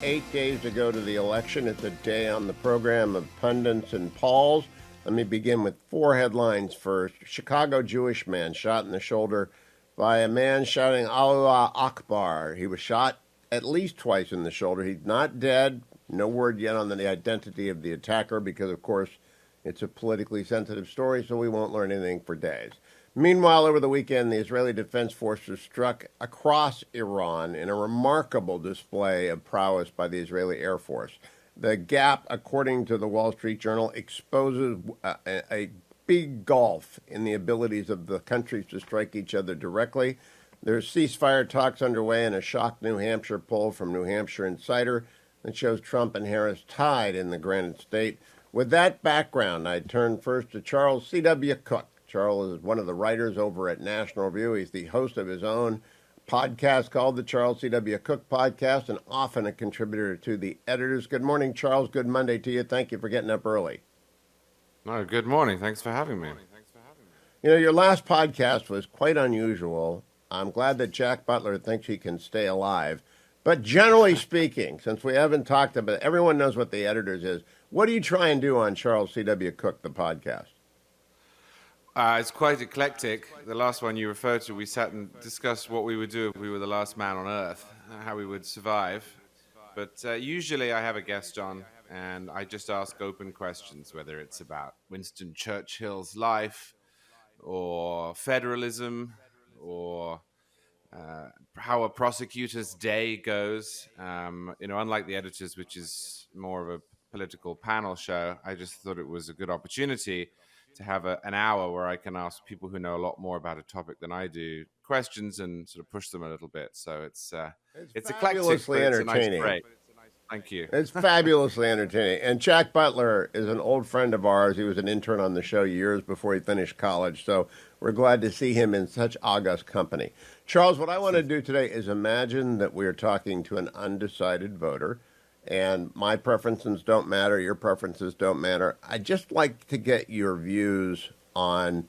8 days to go to the election. It's a day on the program of pundits and polls. Let me begin with four headlines first. Chicago Jewish man shot in the shoulder by a man shouting Allah Akbar. He was shot at least twice in the shoulder. He's not dead. No word yet on the identity of the attacker because, of course, it's a politically sensitive story, so we won't learn anything for days. Meanwhile, over the weekend, the Israeli Defense Forces struck across Iran in a remarkable display of prowess by the Israeli Air Force. The gap, according to the Wall Street Journal, exposes a big gulf in the abilities of the countries to strike each other directly. There's ceasefire talks underway in a shocked New Hampshire poll from New Hampshire Insider that shows Trump and Harris tied in the Granite State. With that background, I turn first to Charles C.W. Cook. Charles is one of the writers over at National Review. He's the host of his own podcast called the Charles C.W. Cook Podcast and often a contributor to the editors. Good morning, Charles. Good Monday to you. Thank you for getting up early. No, good morning. Thanks for having me. You know, your last podcast was quite unusual. I'm glad that Jack Butler thinks he can stay alive. But generally speaking, since we haven't talked about it, everyone knows what the editors is. What do you try and do on Charles C.W. Cook, the podcast? It's quite eclectic. The last one you referred to, we sat and discussed what we would do if we were the last man on Earth, how we would survive. But usually I have a guest on, and I just ask open questions, whether it's about Winston Churchill's life, or federalism, or how a prosecutor's day goes. Unlike the editors, which is more of a political panel show, I just thought it was a good opportunity to have an hour where I can ask people who know a lot more about a topic than I do questions and sort of push them a little bit. So it's fabulously eclectic, entertaining. It's a nice break. Thank you. It's fabulously entertaining. And Jack Butler is an old friend of ours. He was an intern on the show years before he finished college. So we're glad to see him in such august company. Charles, what I want to do today is imagine that we are talking to an undecided voter. And my preferences don't matter. Your preferences don't matter. I'd just like to get your views on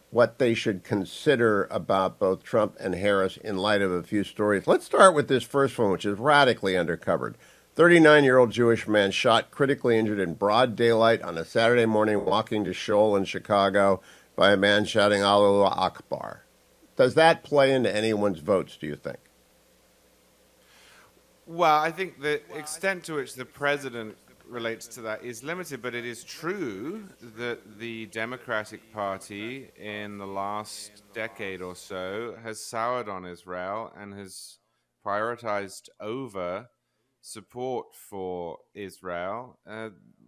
what they should consider about both Trump and Harris in light of a few stories. Let's start with this first one, which is radically undercovered. 39-year-old Jewish man shot, critically injured in broad daylight on a Saturday morning walking to Shoal in Chicago by a man shouting Allah Akbar. Does that play into anyone's votes, do you think? Well, I think the extent to which the president relates to that is limited, but it is true that the Democratic Party in the last decade or so has soured on Israel and has prioritized over support for Israel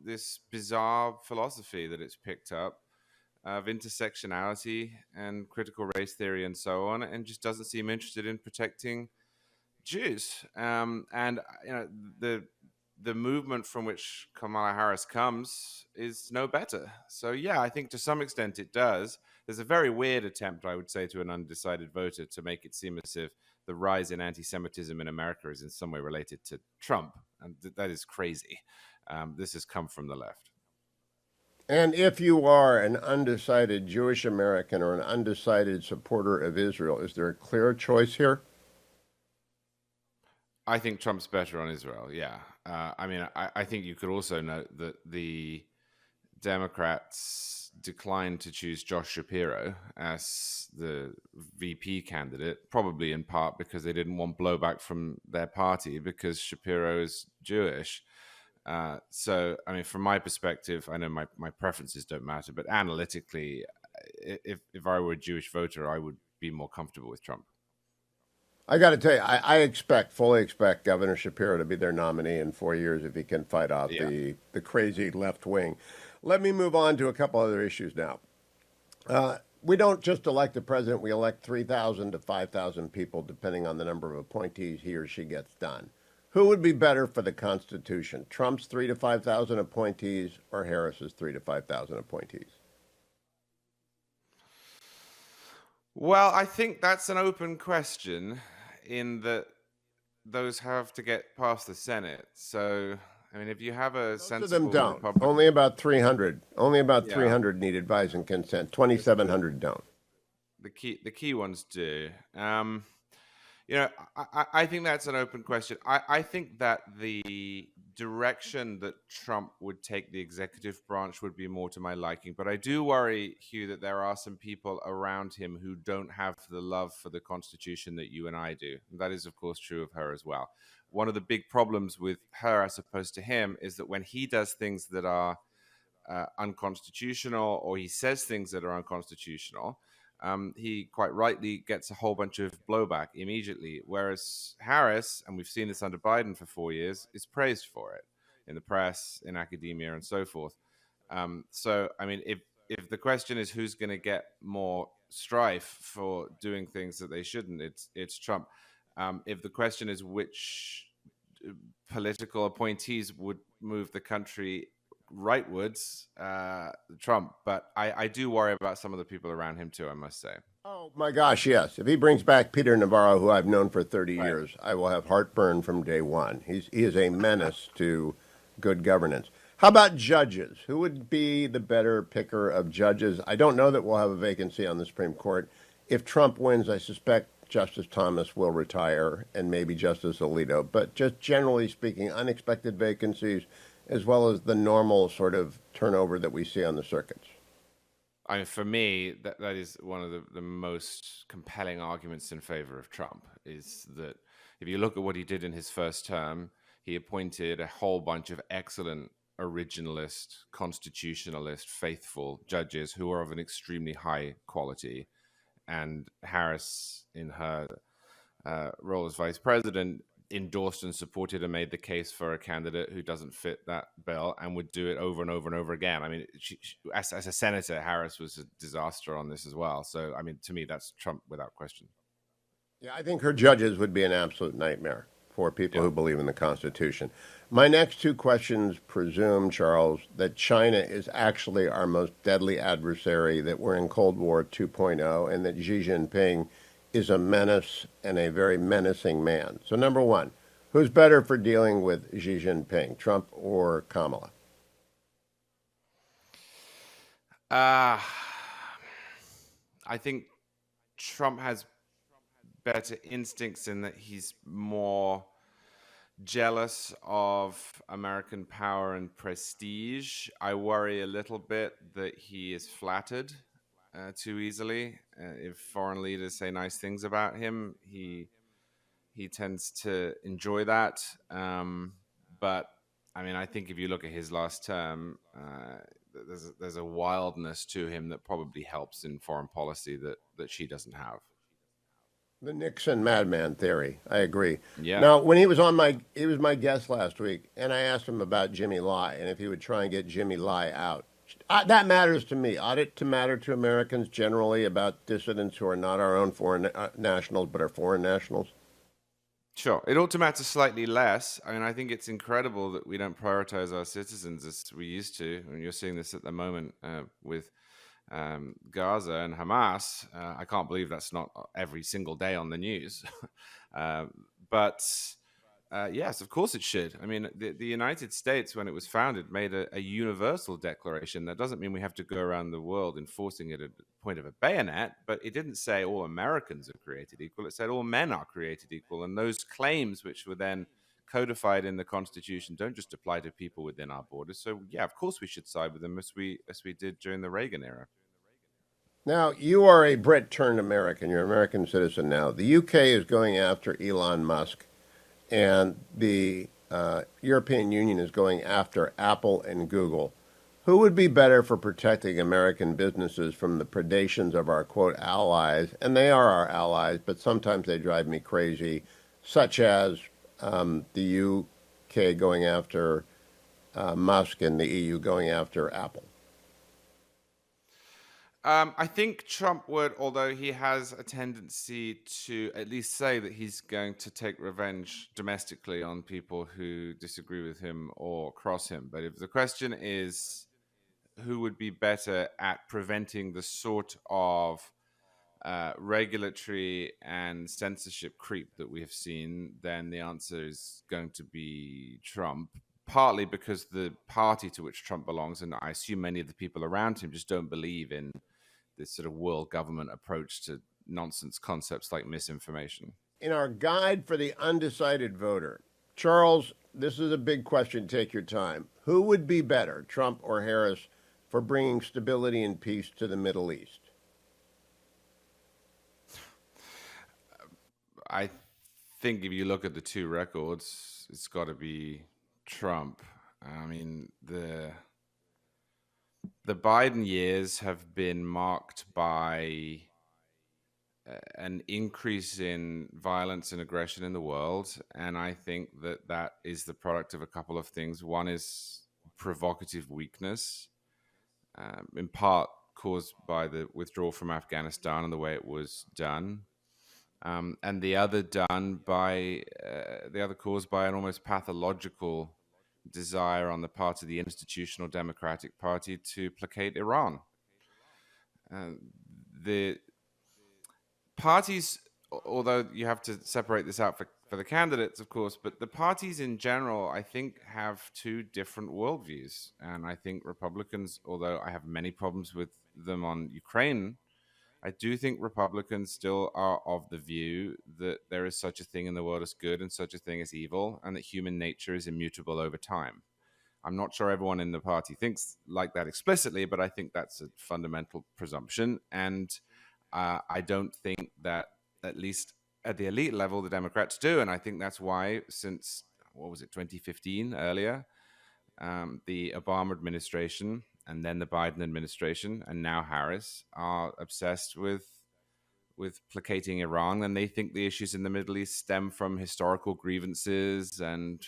this bizarre philosophy that it's picked up of intersectionality and critical race theory and so on, and just doesn't seem interested in protecting Jews. The movement from which Kamala Harris comes is no better. So yeah, I think to some extent it does. There's a very weird attempt, I would say, to an undecided voter to make it seem as if the rise in anti-Semitism in America is in some way related to Trump, and that is crazy. This has come from the left. And if you are an undecided Jewish American or an undecided supporter of Israel, is there a clear choice here? I think Trump's better on Israel, yeah. I think you could also note that the Democrats declined to choose Josh Shapiro as the VP candidate, probably in part because they didn't want blowback from their party because Shapiro is Jewish. From my perspective, I know my preferences don't matter, but analytically, if I were a Jewish voter, I would be more comfortable with Trump. I got to tell you, I fully expect Governor Shapiro to be their nominee in 4 years if he can fight off the crazy left wing. Let me move on to a couple other issues now. We don't just elect the president, we elect 3,000 to 5,000 people, depending on the number of appointees he or she gets done. Who would be better for the Constitution, Trump's 3,000 to 5,000 appointees or Harris's 3,000 to 5,000 appointees? Well, I think that's an open question in that those have to get past the Senate. So, if you have a sensible Most of them don't. Republican... Only about 300. Only about 300 need advice and consent. 2,700 don't. The key ones do. I think that's an open question. I think that the direction that Trump would take the executive branch would be more to my liking. But I do worry, Hugh, that there are some people around him who don't have the love for the Constitution that you and I do. And that is, of course, true of her as well. One of the big problems with her, as opposed to him, is that when he does things that are unconstitutional, or he says things that are unconstitutional, he quite rightly gets a whole bunch of blowback immediately. Whereas Harris, and we've seen this under Biden for 4 years, is praised for it in the press, in academia, and so forth. So, I mean, if the question is who's going to get more strife for doing things that they shouldn't, it's Trump. If the question is which political appointees would move the country rightwards, Trump. But I do worry about some of the people around him too, I must say. Oh my gosh, yes. If he brings back Peter Navarro, who I've known for 30 Right. years, I will have heartburn from day one. He is a menace to good governance. How about judges? Who would be the better picker of judges? I don't know that we'll have a vacancy on the Supreme Court. If Trump wins, I suspect Justice Thomas will retire and maybe Justice Alito. But just generally speaking, unexpected vacancies as well as the normal sort of turnover that we see on the circuits. I mean, for me, that is one of the most compelling arguments in favor of Trump, is that if you look at what he did in his first term, he appointed a whole bunch of excellent originalist, constitutionalist, faithful judges who are of an extremely high quality. And Harris, in her role as vice president, endorsed and supported and made the case for a candidate who doesn't fit that bill and would do it over and over and over again. I mean, as a senator, Harris was a disaster on this as well. So, I mean, to me, that's Trump without question. Yeah, I think her judges would be an absolute nightmare for people Yeah. who believe in the Constitution. My next two questions presume, Charles, that China is actually our most deadly adversary, that we're in Cold War 2.0, and that Xi Jinping is a menace and a very menacing man. So, number one, who's better for dealing with Xi Jinping, Trump or Kamala? Uh, I think Trump has better instincts in that he's more jealous of American power and prestige. I worry a little bit that he is flattered too easily. If foreign leaders say nice things about him, he tends to enjoy that. But I mean, I think if you look at his last term, there's a wildness to him that probably helps in foreign policy that she doesn't have. The Nixon madman theory. I agree. Yeah. Now, when he was my guest last week, and I asked him about Jimmy Lai and if he would try and get Jimmy Lai out. That matters to me. Ought it to matter to Americans generally about dissidents who are not our own foreign nationals but are foreign nationals? Sure. It ought to matter slightly less. I mean, I think it's incredible that we don't prioritize our citizens as we used to. And you're seeing this at the moment with Gaza and Hamas. I can't believe that's not every single day on the news. But yes, of course it should. I mean, the United States, when it was founded, made a universal declaration. That doesn't mean we have to go around the world enforcing it at the point of a bayonet, but it didn't say all Americans are created equal. It said all men are created equal. And those claims, which were then codified in the Constitution, don't just apply to people within our borders. So, yeah, of course we should side with them as we did during the Reagan era. Now, you are a Brit turned American. You're an American citizen now. The UK is going after Elon Musk, and the European Union is going after Apple and Google. Who would be better for protecting American businesses from the predations of our, quote, allies? And they are our allies, but sometimes they drive me crazy, such as the UK going after Musk and the EU going after Apple. I think Trump would, although he has a tendency to at least say that he's going to take revenge domestically on people who disagree with him or cross him. But if the question is who would be better at preventing the sort of regulatory and censorship creep that we have seen, then the answer is going to be Trump. Partly because the party to which Trump belongs, and I assume many of the people around him, just don't believe in this sort of world government approach to nonsense concepts like misinformation. In our guide for the undecided voter, Charles, this is a big question. Take your time. Who would be better, Trump or Harris, for bringing stability and peace to the Middle East? I think if you look at the two records, it's got to be Trump. I mean, the Biden years have been marked by an increase in violence and aggression in the world, and I think that that is the product of a couple of things. One is provocative weakness, in part caused by the withdrawal from Afghanistan and the way it was done. And the other caused by an almost pathological desire on the part of the institutional Democratic Party to placate Iran. The parties, although you have to separate this out for the candidates, of course, but the parties in general, I think, have two different worldviews. And I think Republicans, although I have many problems with them on Ukraine, I do think Republicans still are of the view that there is such a thing in the world as good and such a thing as evil, and that human nature is immutable over time. I'm not sure everyone in the party thinks like that explicitly, but I think that's a fundamental presumption. And I don't think that, at least at the elite level, the Democrats do. And I think that's why, since, 2015, earlier, the Obama administration and then the Biden administration and now Harris are obsessed with placating Iran, and they think the issues in the Middle East stem from historical grievances, and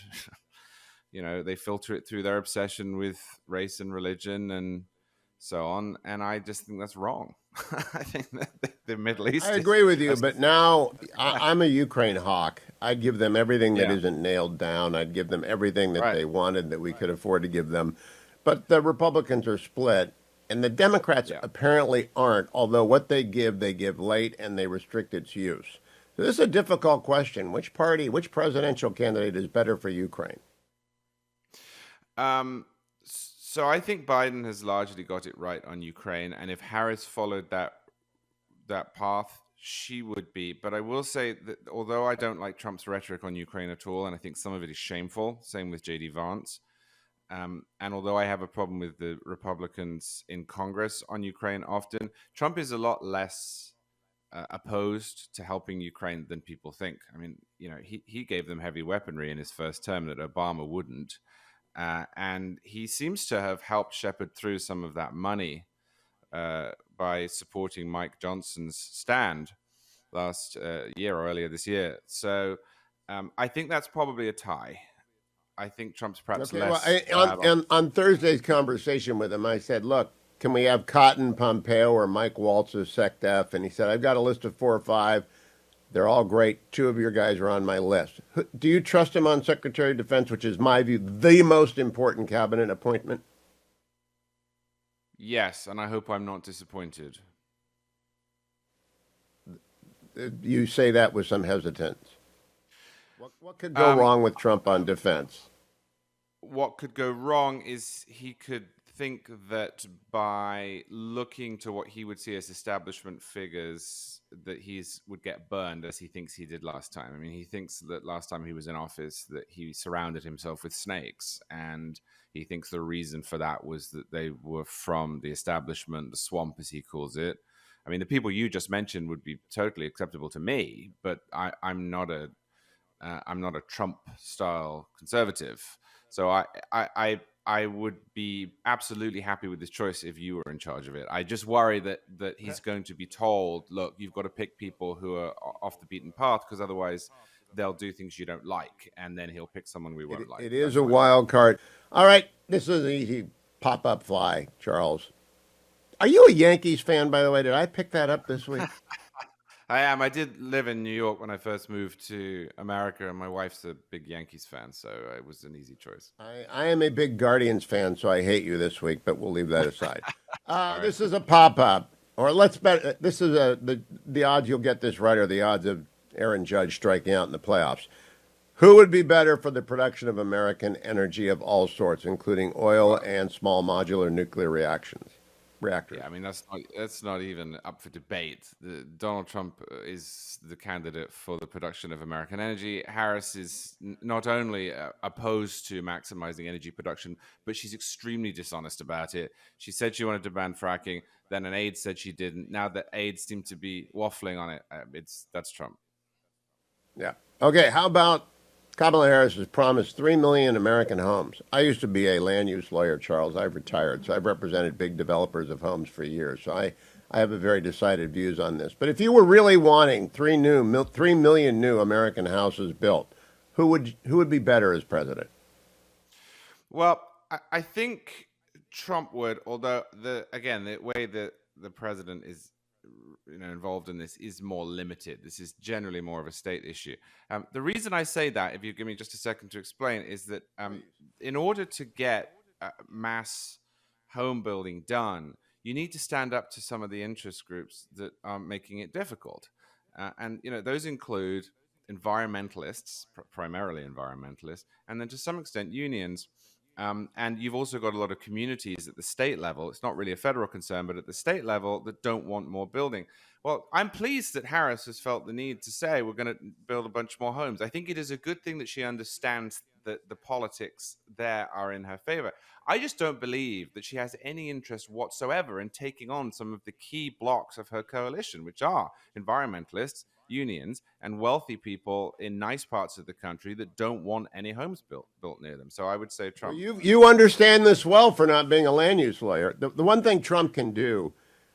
they filter it through their obsession with race and religion and so on. And I just think that's wrong. I think that the Middle East. I agree with you, but now I'm a Ukraine hawk. I'd give them everything that isn't nailed down. I'd give them everything that they wanted that we could afford to give them. But the Republicans are split, and the Democrats apparently aren't, although what they give late, and they restrict its use. So this is a difficult question. Which presidential candidate is better for Ukraine? So I think Biden has largely got it right on Ukraine, and if Harris followed that path, she would be. But I will say that although I don't like Trump's rhetoric on Ukraine at all, and I think some of it is shameful, same with J.D. Vance, and although I have a problem with the Republicans in Congress on Ukraine often, Trump is a lot less opposed to helping Ukraine than people think. I mean, he gave them heavy weaponry in his first term that Obama wouldn't. And he seems to have helped shepherd through some of that money by supporting Mike Johnson's stand last year or earlier this year. So I think that's probably a tie. I think Trump's perhaps less. Well, on Thursday's conversation with him, I said, look, can we have Cotton, Pompeo, or Mike Waltz's SecDef? And he said, I've got a list of 4 or 5. They're all great. 2 of your guys are on my list. Do you trust him on Secretary of Defense, which is, my view, the most important cabinet appointment? Yes, and I hope I'm not disappointed. You say that with some hesitance. What could go wrong with Trump on defense? What could go wrong is he could think that by looking to what he would see as establishment figures, that would get burned as he thinks he did last time. I mean, he thinks that last time he was in office that he surrounded himself with snakes, and he thinks the reason for that was that they were from the establishment, the swamp as he calls it. I mean, the people you just mentioned would be totally acceptable to me, but I'm not a Trump-style conservative. So I would be absolutely happy with this choice if you were in charge of it. I just worry that he's going to be told, look, you've got to pick people who are off the beaten path, because otherwise they'll do things you don't like, and then he'll pick someone we won't like. It is a wild card. All right, this is an easy pop-up fly, Charles. Are you a Yankees fan, by the way? Did I pick that up this week? I am. I did live in New York when I first moved to America, and my wife's a big Yankees fan, so it was an easy choice. I am a big Guardians fan, so I hate you this week, but we'll leave that aside. Right. This is a pop-up, or let's bet. This is the odds you'll get this right are the odds of Aaron Judge striking out in the playoffs. Who would be better for the production of American energy of all sorts, including oil and small modular nuclear reactions? reactors. Yeah, I mean that's not even up for debate. Donald Trump is the candidate for the production of American energy. Harris is not only opposed to maximizing energy production, but she's extremely dishonest about it. She said she wanted to ban fracking, then an aide said she didn't. Now that aides seem to be waffling on it, that's Trump. Yeah. Okay. How about Kamala Harris has promised 3 million American homes? I used to be a land use lawyer, Charles. I've retired, so I've represented big developers of homes for years. So I have a very decided views on this. But if you were really wanting 3 million new American houses built, who would be better as president? Well, I think Trump would, although the way that the president is involved in this is more limited. This is generally more of a state issue. The reason I say that, if you give me just a second to explain, is that in order to get mass home building done, you need to stand up to some of the interest groups that are making it difficult, and those include environmentalists, primarily environmentalists, and then to some extent unions. And you've also got a lot of communities at the state level. It's not really a federal concern, but at the state level that don't want more building. Well, I'm pleased that Harris has felt the need to say we're going to build a bunch more homes. I think it is a good thing that she understands that the politics there are in her favor. I just don't believe that she has any interest whatsoever in taking on some of the key blocks of her coalition, which are environmentalists, unions, and wealthy people in nice parts of the country that don't want any homes built near them. So I would say Well, Trump. you understand this well for not being a land use lawyer. The one thing Trump can do,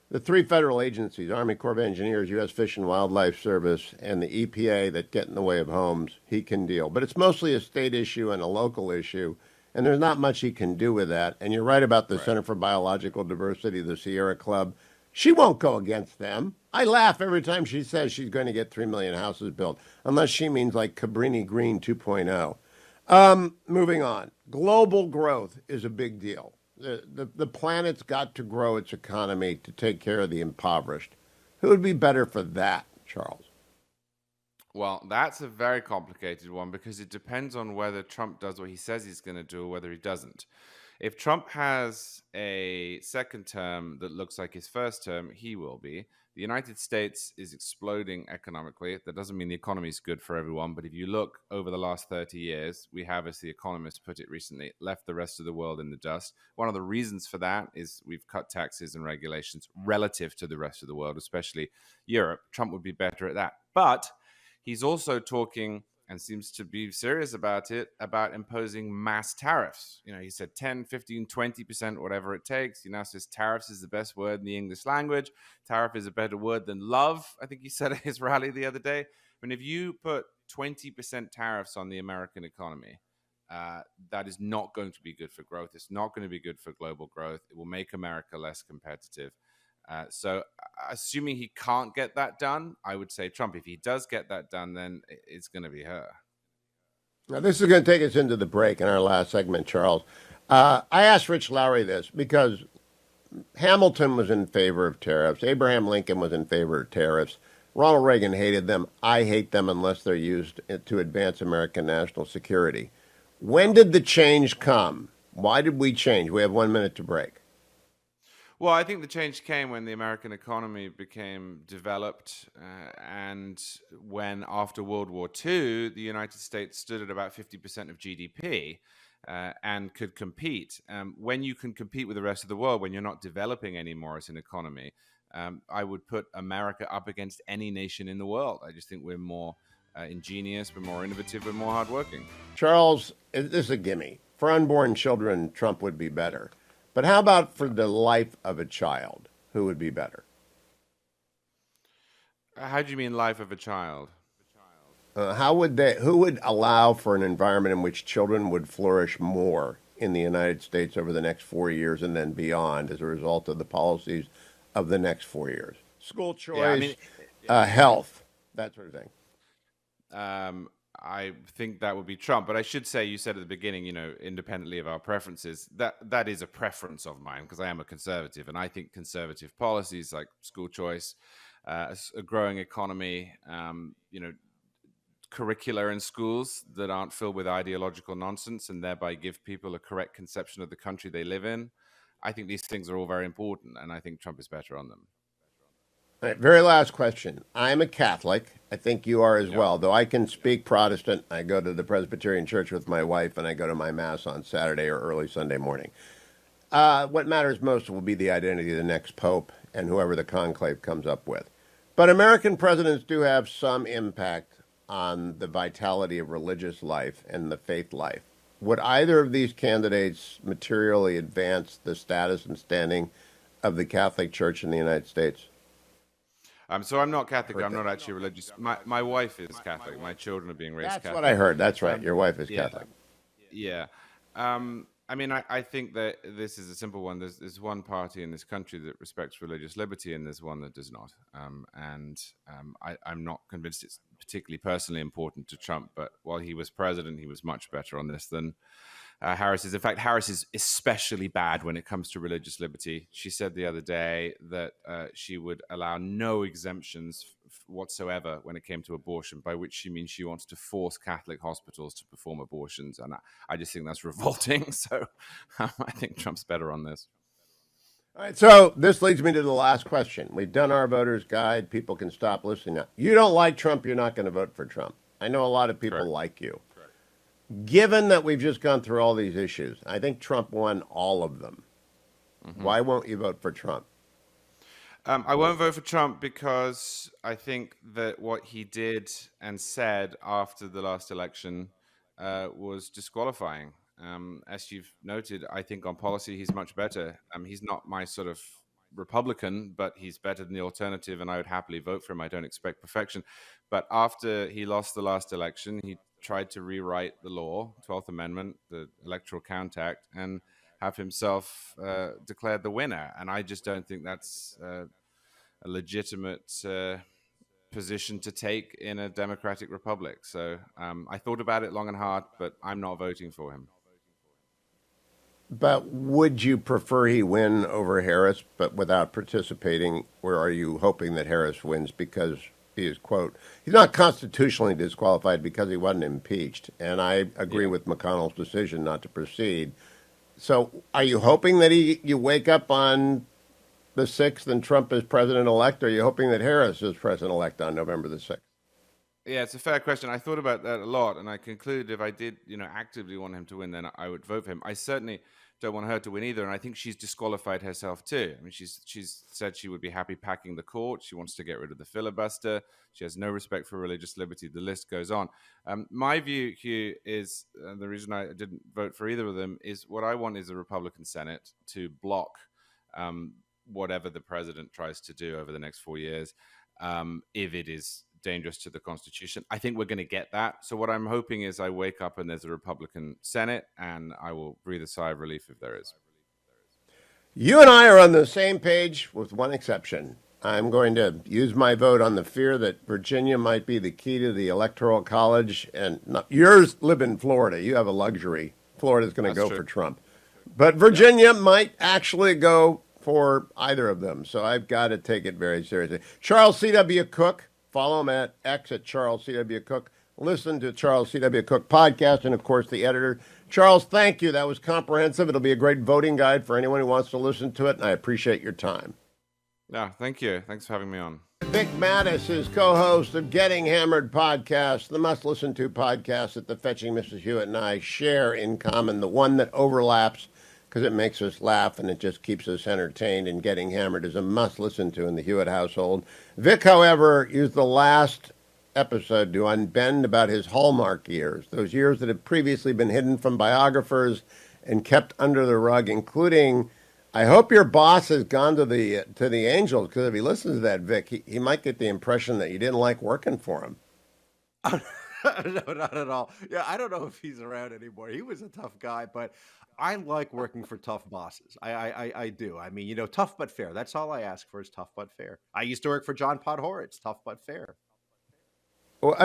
the three federal agencies, Army Corps of Engineers, U.S. Fish and Wildlife Service, and the EPA that get in the way of homes, he can deal. But it's mostly a state issue and a local issue, and there's not much he can do with that. And you're right about the Right. Center for Biological Diversity, the Sierra Club. She won't go against them. I laugh every time she says she's going to get 3 million houses built, unless she means like Cabrini Green 2.0. Moving on. Global growth is a big deal. The planet's got to grow its economy to take care of the impoverished. Who would be better for that, Charles? Well, that's a very complicated one because it depends on whether Trump does what he says he's going to do or whether he doesn't. If Trump has a second term that looks like his first term, he will be. The United States is exploding economically. That doesn't mean the economy is good for everyone, but if you look over the last 30 years, we have, as The Economist put it recently, left the rest of the world in the dust. One of the reasons for that is we've cut taxes and regulations relative to the rest of the world, especially Europe. Trump would be better at that. But he's also talking and seems to be serious about it, about imposing mass tariffs. He said 10, 15, 20%, whatever it takes. He now says tariffs is the best word in the English language. Tariff is a better word than love, I think he said at his rally the other day. I mean, if you put 20% tariffs on the American economy, that is not going to be good for growth. It's not going to be good for global growth. It will make America less competitive. So, assuming he can't get that done, I would say Trump. If he does get that done, then it's going to be her. Now, this is going to take us into the break in our last segment, Charles. I asked Rich Lowry this because Hamilton was in favor of tariffs. Abraham Lincoln was in favor of tariffs. Ronald Reagan hated them. I hate them unless they're used to advance American national security. When did the change come? Why did we change? We have 1 minute to break. Well, I think the change came when the American economy became developed, and when after World War II, the United States stood at about 50% of GDP and could compete. When you can compete with the rest of the world, when you're not developing anymore as an economy, I would put America up against any nation in the world. I just think we're more ingenious, we're more innovative, we're more hardworking. Charles, this is a gimme. For unborn children, Trump would be better. But how about for the life of a child? Who would be better? How do you mean life of a child? Who would allow for an environment in which children would flourish more in the United States over the next 4 years and then beyond as a result of the policies of the next 4 years? School choice, Yeah, I mean, health, that sort of thing. I think that would be Trump. But I should say, you said at the beginning, independently of our preferences, that is a preference of mine because I am a conservative. And I think conservative policies like school choice, a growing economy, curricula in schools that aren't filled with ideological nonsense and thereby give people a correct conception of the country they live in. I think these things are all very important, and I think Trump is better on them. All right, very last question. I'm a Catholic. I think you are as Yeah. well, though I can speak Protestant. I go to the Presbyterian Church with my wife, and I go to my Mass on Saturday or early Sunday morning. What matters most will be the identity of the next pope and whoever the conclave comes up with. But American presidents do have some impact on the vitality of religious life and the faith life. Would either of these candidates materially advance the status and standing of the Catholic Church in the United States? So I'm not Catholic. I'm not actually religious. My wife is Catholic. My children are being raised That's Catholic. what I heard. That's right. Um, Your wife is yeah. Catholic. Yeah. I mean, I think that this is a simple one. There's one party in this country that respects religious liberty, and there's one that does not. I'm not convinced it's particularly personally important to Trump, but while he was president, he was much better on this than Harris is. In fact, Harris is especially bad when it comes to religious liberty. She said the other day that she would allow no exemptions whatsoever when it came to abortion, by which she means she wants to force Catholic hospitals to perform abortions. And I just think that's revolting. So I think Trump's better on this. All right, so this leads me to the last question. We've done our voter's guide. People can stop listening now. You don't like Trump, you're not going to vote for Trump. I know a lot of people Correct. like you. Given that we've just gone through all these issues, I think Trump won all of them. Why won't you vote for Trump? I won't vote for Trump because I think that what he did and said after the last election was disqualifying. As you've noted, I think on policy he's much better. He's not my sort of Republican, but he's better than the alternative, and I would happily vote for him. I don't expect perfection. But after he lost the last election, he tried to rewrite the law, 12th Amendment, the Electoral Count Act, and have himself declared the winner. And I just don't think that's a legitimate position to take in a democratic republic. So I thought about it long and hard, but I'm not voting for him. But would you prefer he win over Harris, but without participating? Or are you hoping that Harris wins because he is, quote, he's not constitutionally disqualified because he wasn't impeached? And I agree with McConnell's decision not to proceed. So are you hoping that you wake up on the 6th and Trump is president-elect, or are you hoping that Harris is president-elect on November the 6th? Yeah, it's a fair question. I thought about that a lot, and I concluded if I did, actively want him to win, then I would vote for him. I certainly don't want her to win either, and I think she's disqualified herself too. I mean, she's said she would be happy packing the court. She wants to get rid of the filibuster. She has no respect for religious liberty. The list goes on. My view, Hugh, is the reason I didn't vote for either of them is what I want is a Republican Senate to block whatever the president tries to do over the next 4 years, if it is dangerous to the Constitution. I think we're going to get that. So what I'm hoping is I wake up and there's a Republican Senate, and I will breathe a sigh of relief if there is. You and I are on the same page with one exception. I'm going to use my vote on the fear that Virginia might be the key to the Electoral College. And yours live in Florida. You have a luxury. Florida's going to go for Trump. But Virginia might actually go for either of them. So I've got to take it very seriously. Charles C.W. Cook. Follow him at X at Charles C.W. Cook. Listen to Charles C.W. Cook podcast, and, of course, the editor. Charles, thank you. That was comprehensive. It'll be a great voting guide for anyone who wants to listen to it, and I appreciate your time. Yeah, thank you. Thanks for having me on. Vic Mattis is co-host of Getting Hammered podcast, the must-listen-to podcast that the fetching Mrs. Hewitt and I share in common, the one that overlaps because it makes us laugh and it just keeps us entertained, and Getting Hammered is a must-listen to in the Hewitt household. Vic, however, used the last episode to unbend about his Hallmark years, those years that had previously been hidden from biographers and kept under the rug, including, I hope your boss has gone to the Angels, because if he listens to that, Vic, he might get the impression that you didn't like working for him. No, not at all. Yeah, I don't know if he's around anymore. He was a tough guy, but I like working for tough bosses. I do. I mean, tough but fair. That's all I ask for is tough but fair. I used to work for John Podhoretz. Tough but fair. Well,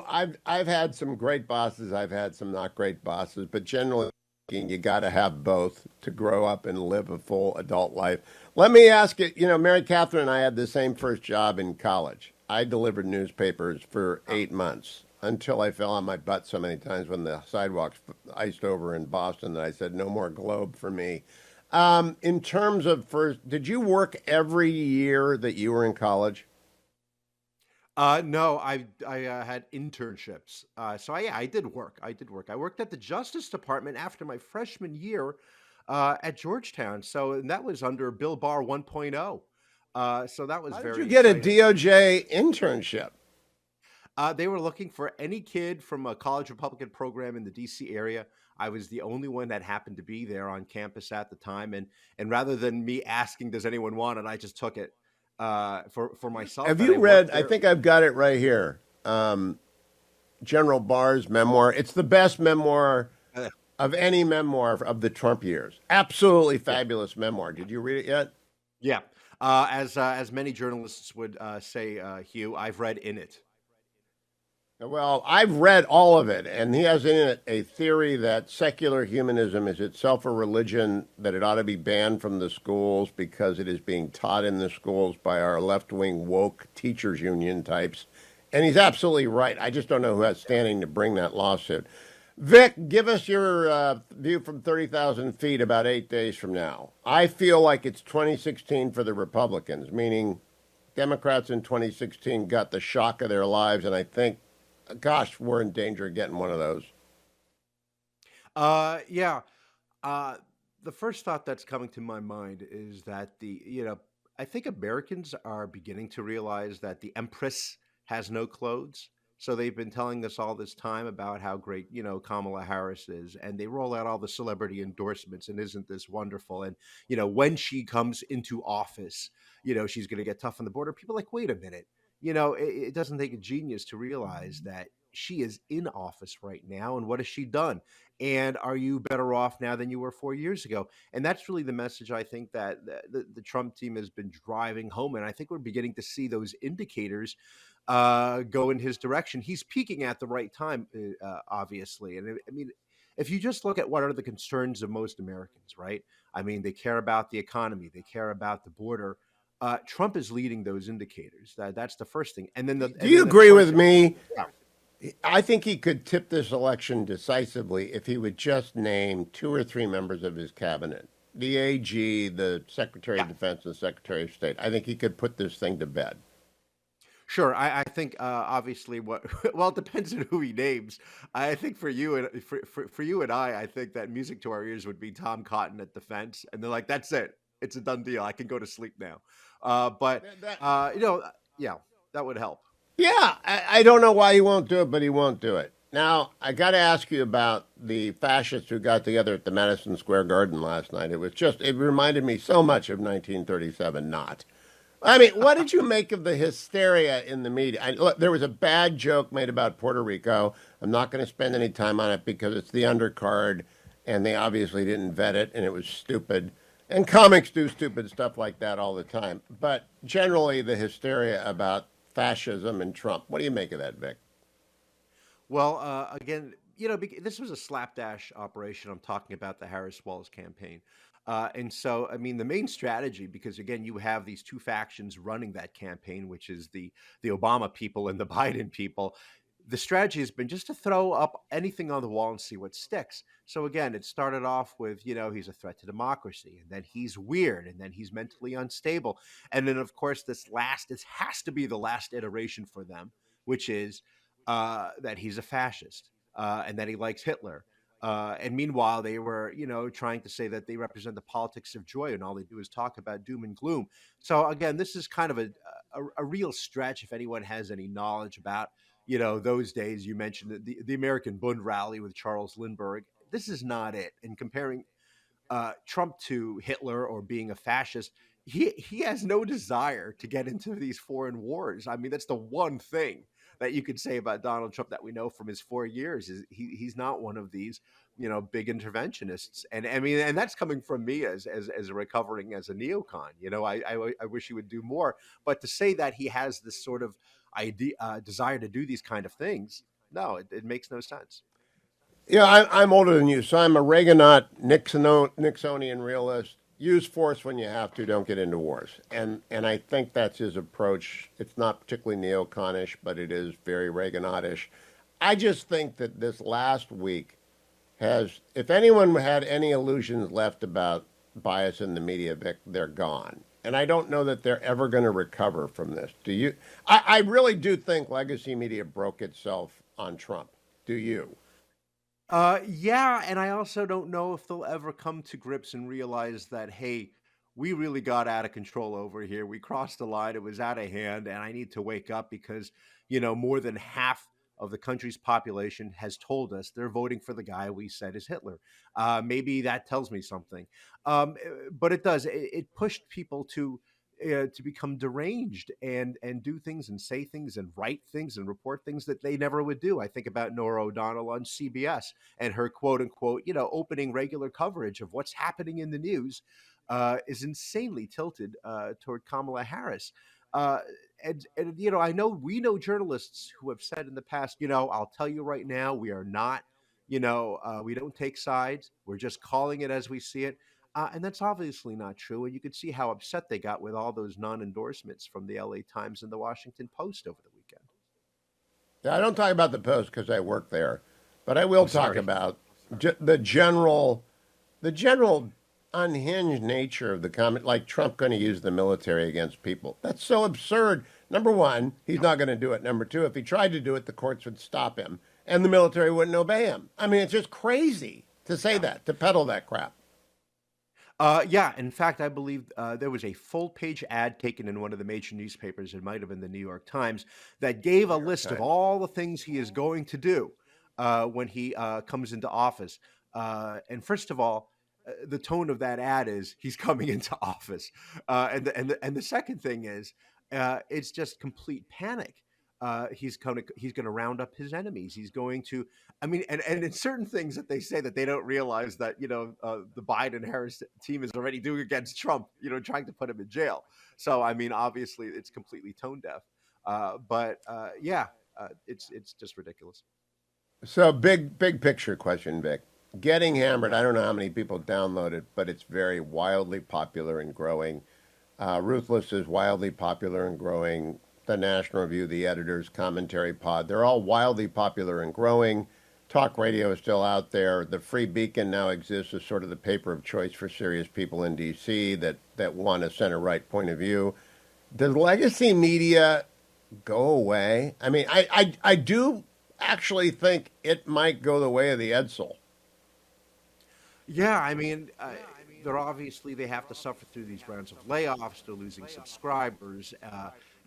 I've had some great bosses. I've had some not great bosses, but generally speaking, you got to have both to grow up and live a full adult life. Let me ask you, Mary Catherine and I had the same first job in college. I delivered newspapers for 8 months until I fell on my butt so many times when the sidewalks iced over in Boston that I said, no more Globe for me. In terms of first, did you work every year that you were in college? No, I had internships. So yeah, I did work. I did work. I worked at the Justice Department after my freshman year at Georgetown. So and that was under Bill Barr 1.0. So that was How did you very get a exciting. DOJ internship? They were looking for any kid from a college Republican program in the DC area. I was the only one that happened to be there on campus at the time, and rather than me asking, "Does anyone want it?" I just took it for myself, Have and I you read? worked I there. think I've got it right here. General Barr's memoir. It's the best memoir Uh, of any memoir of the Trump years. Absolutely yeah, fabulous memoir. Did you read it yet? yeah. As many journalists would say, Hugh, I've read in it. Well, I've read all of it, and he has in it a theory that secular humanism is itself a religion, that it ought to be banned from the schools because it is being taught in the schools by our left wing woke teachers union types. And he's absolutely right. I just don't know who has standing to bring that lawsuit. Vic, give us your view from 30,000 feet about 8 days from now. I feel like it's 2016 for the Republicans, meaning Democrats in 2016 got the shock of their lives, and I think, gosh, we're in danger of getting one of those. Yeah. Uh, the first thought that's coming to my mind is that I think Americans are beginning to realize that the Empress has no clothes. So they've been telling us all this time about how great, Kamala Harris is, and they roll out all the celebrity endorsements, and isn't this wonderful? And, when she comes into office, she's going to get tough on the border. People are like, wait a minute. It doesn't take a genius to realize that she is in office right now. And what has she done? And are you better off now than you were 4 years ago? And that's really the message I think that the Trump team has been driving home. And I think we're beginning to see those indicators go in his direction. He's peaking at the right time, obviously. And I mean, if you just look at what are the concerns of most Americans, right? I mean, they care about the economy, they care about the border. Trump is leading those indicators. That's the first thing, and then Do you of agree course, with me? yeah, I think he could tip this election decisively if he would just name two or three members of his cabinet, the AG, the Secretary yeah. of Defense, and the Secretary of State. I think he could put this thing to bed. Sure. I think obviously what well it depends on who he names. I think for you and for you and I think that music to our ears would be Tom Cotton at defense, and they're like, that's it. It's a done deal. I can go to sleep now. But That, yeah, that would help. yeah, I don't know why he won't do it, but he won't do it. Now, I got to ask you about the fascists who got together at the Madison Square Garden last night. It reminded me so much of 1937, not. I mean, what did you make of the hysteria in the media? Look, there was a bad joke made about Puerto Rico. I'm not going to spend any time on it because it's the undercard, and they obviously didn't vet it, and it was stupid. And comics do stupid stuff like that all the time. But generally, the hysteria about fascism and Trump. What do you make of that, Vic? Well, again, this was a slapdash operation. I'm talking about the Harris Walls campaign. And so, I mean, the main strategy, because again, you have these two factions running that campaign, which is the Obama people and the Biden people. The strategy has been just to throw up anything on the wall and see what sticks. So again, it started off with, he's a threat to democracy, and then he's weird, and then he's mentally unstable. And then, of course, this has to be the last iteration for them, which is that he's a fascist and that he likes Hitler. And meanwhile, they were, trying to say that they represent the politics of joy, and all they do is talk about doom and gloom. So again, this is kind of a real stretch. If anyone has any knowledge about, those days, you mentioned the American Bund rally with Charles Lindbergh. This is not it. And comparing Trump to Hitler or being a fascist, he has no desire to get into these foreign wars. I mean, that's the one thing that you could say about Donald Trump that we know from his 4 years is he's not one of these big interventionists. And I mean, and that's coming from me as a recovering as a neocon. I wish he would do more. But to say that he has this sort of idea desire to do these kind of things, no, it makes no sense. Yeah, I'm older than you, so I'm a Reaganite, Nixonian realist. Use force when you have to. Don't get into wars. And I think that's his approach. It's not particularly neoconish, but it is very Reaganitish. I just think that this last week has, if anyone had any illusions left about bias in the media, Vic, they're gone. And I don't know that they're ever going to recover from this. Do you? I really do think legacy media broke itself on Trump. Do you? Yeah, and I also don't know if they'll ever come to grips and realize that, hey, we really got out of control over here. We crossed the line. It was out of hand, and I need to wake up because, more than half of the country's population has told us they're voting for the guy we said is Hitler. Maybe that tells me something. But it does. It pushed people to become deranged and do things and say things and write things and report things that they never would do. I think about Nora O'Donnell on CBS and her quote unquote, opening regular coverage of what's happening in the news is insanely tilted toward Kamala Harris. Uh, and I know we know journalists who have said in the past, I'll tell you right now, we are not, we don't take sides. We're just calling it as we see it. And that's obviously not true. And you could see how upset they got with all those non-endorsements from the LA Times and the Washington Post over the weekend. Yeah, I don't talk about the Post because I work there, but I will talk Sorry. about the general unhinged nature of the comment, like Trump going to use the military against people. That's so absurd. Number one, he's not going to do it. Number two, if he tried to do it, the courts would stop him and the military wouldn't obey him. I mean, it's just crazy to say that, to peddle that crap. Yeah, in fact, I believe there was a full page ad taken in one of the major newspapers, it might have been the New York Times, that gave a list of Times. all the things he is going to do when he comes into office. And first of all, the tone of that ad is he's coming into office. And the second thing is it's just complete panic. He's going to round up his enemies. He's going to, I mean, and in certain things that they say that they don't realize that the Biden Harris team is already doing against Trump, trying to put him in jail. So I mean, obviously, it's completely tone deaf. Yeah, it's just ridiculous. So big picture question, Vic. Getting Hammered, I don't know how many people download it, but it's very wildly popular and growing. Ruthless is wildly popular and growing. The National Review, the Editors, Commentary Pod, they're all wildly popular and growing. Talk radio is still out there. The Free Beacon now exists as sort of the paper of choice for serious people in D.C. that want a center-right point of view. Does legacy media go away? I mean, I do actually think it might go the way of the Edsel. Yeah, I mean, they have to suffer through these rounds of layoffs. They're losing subscribers.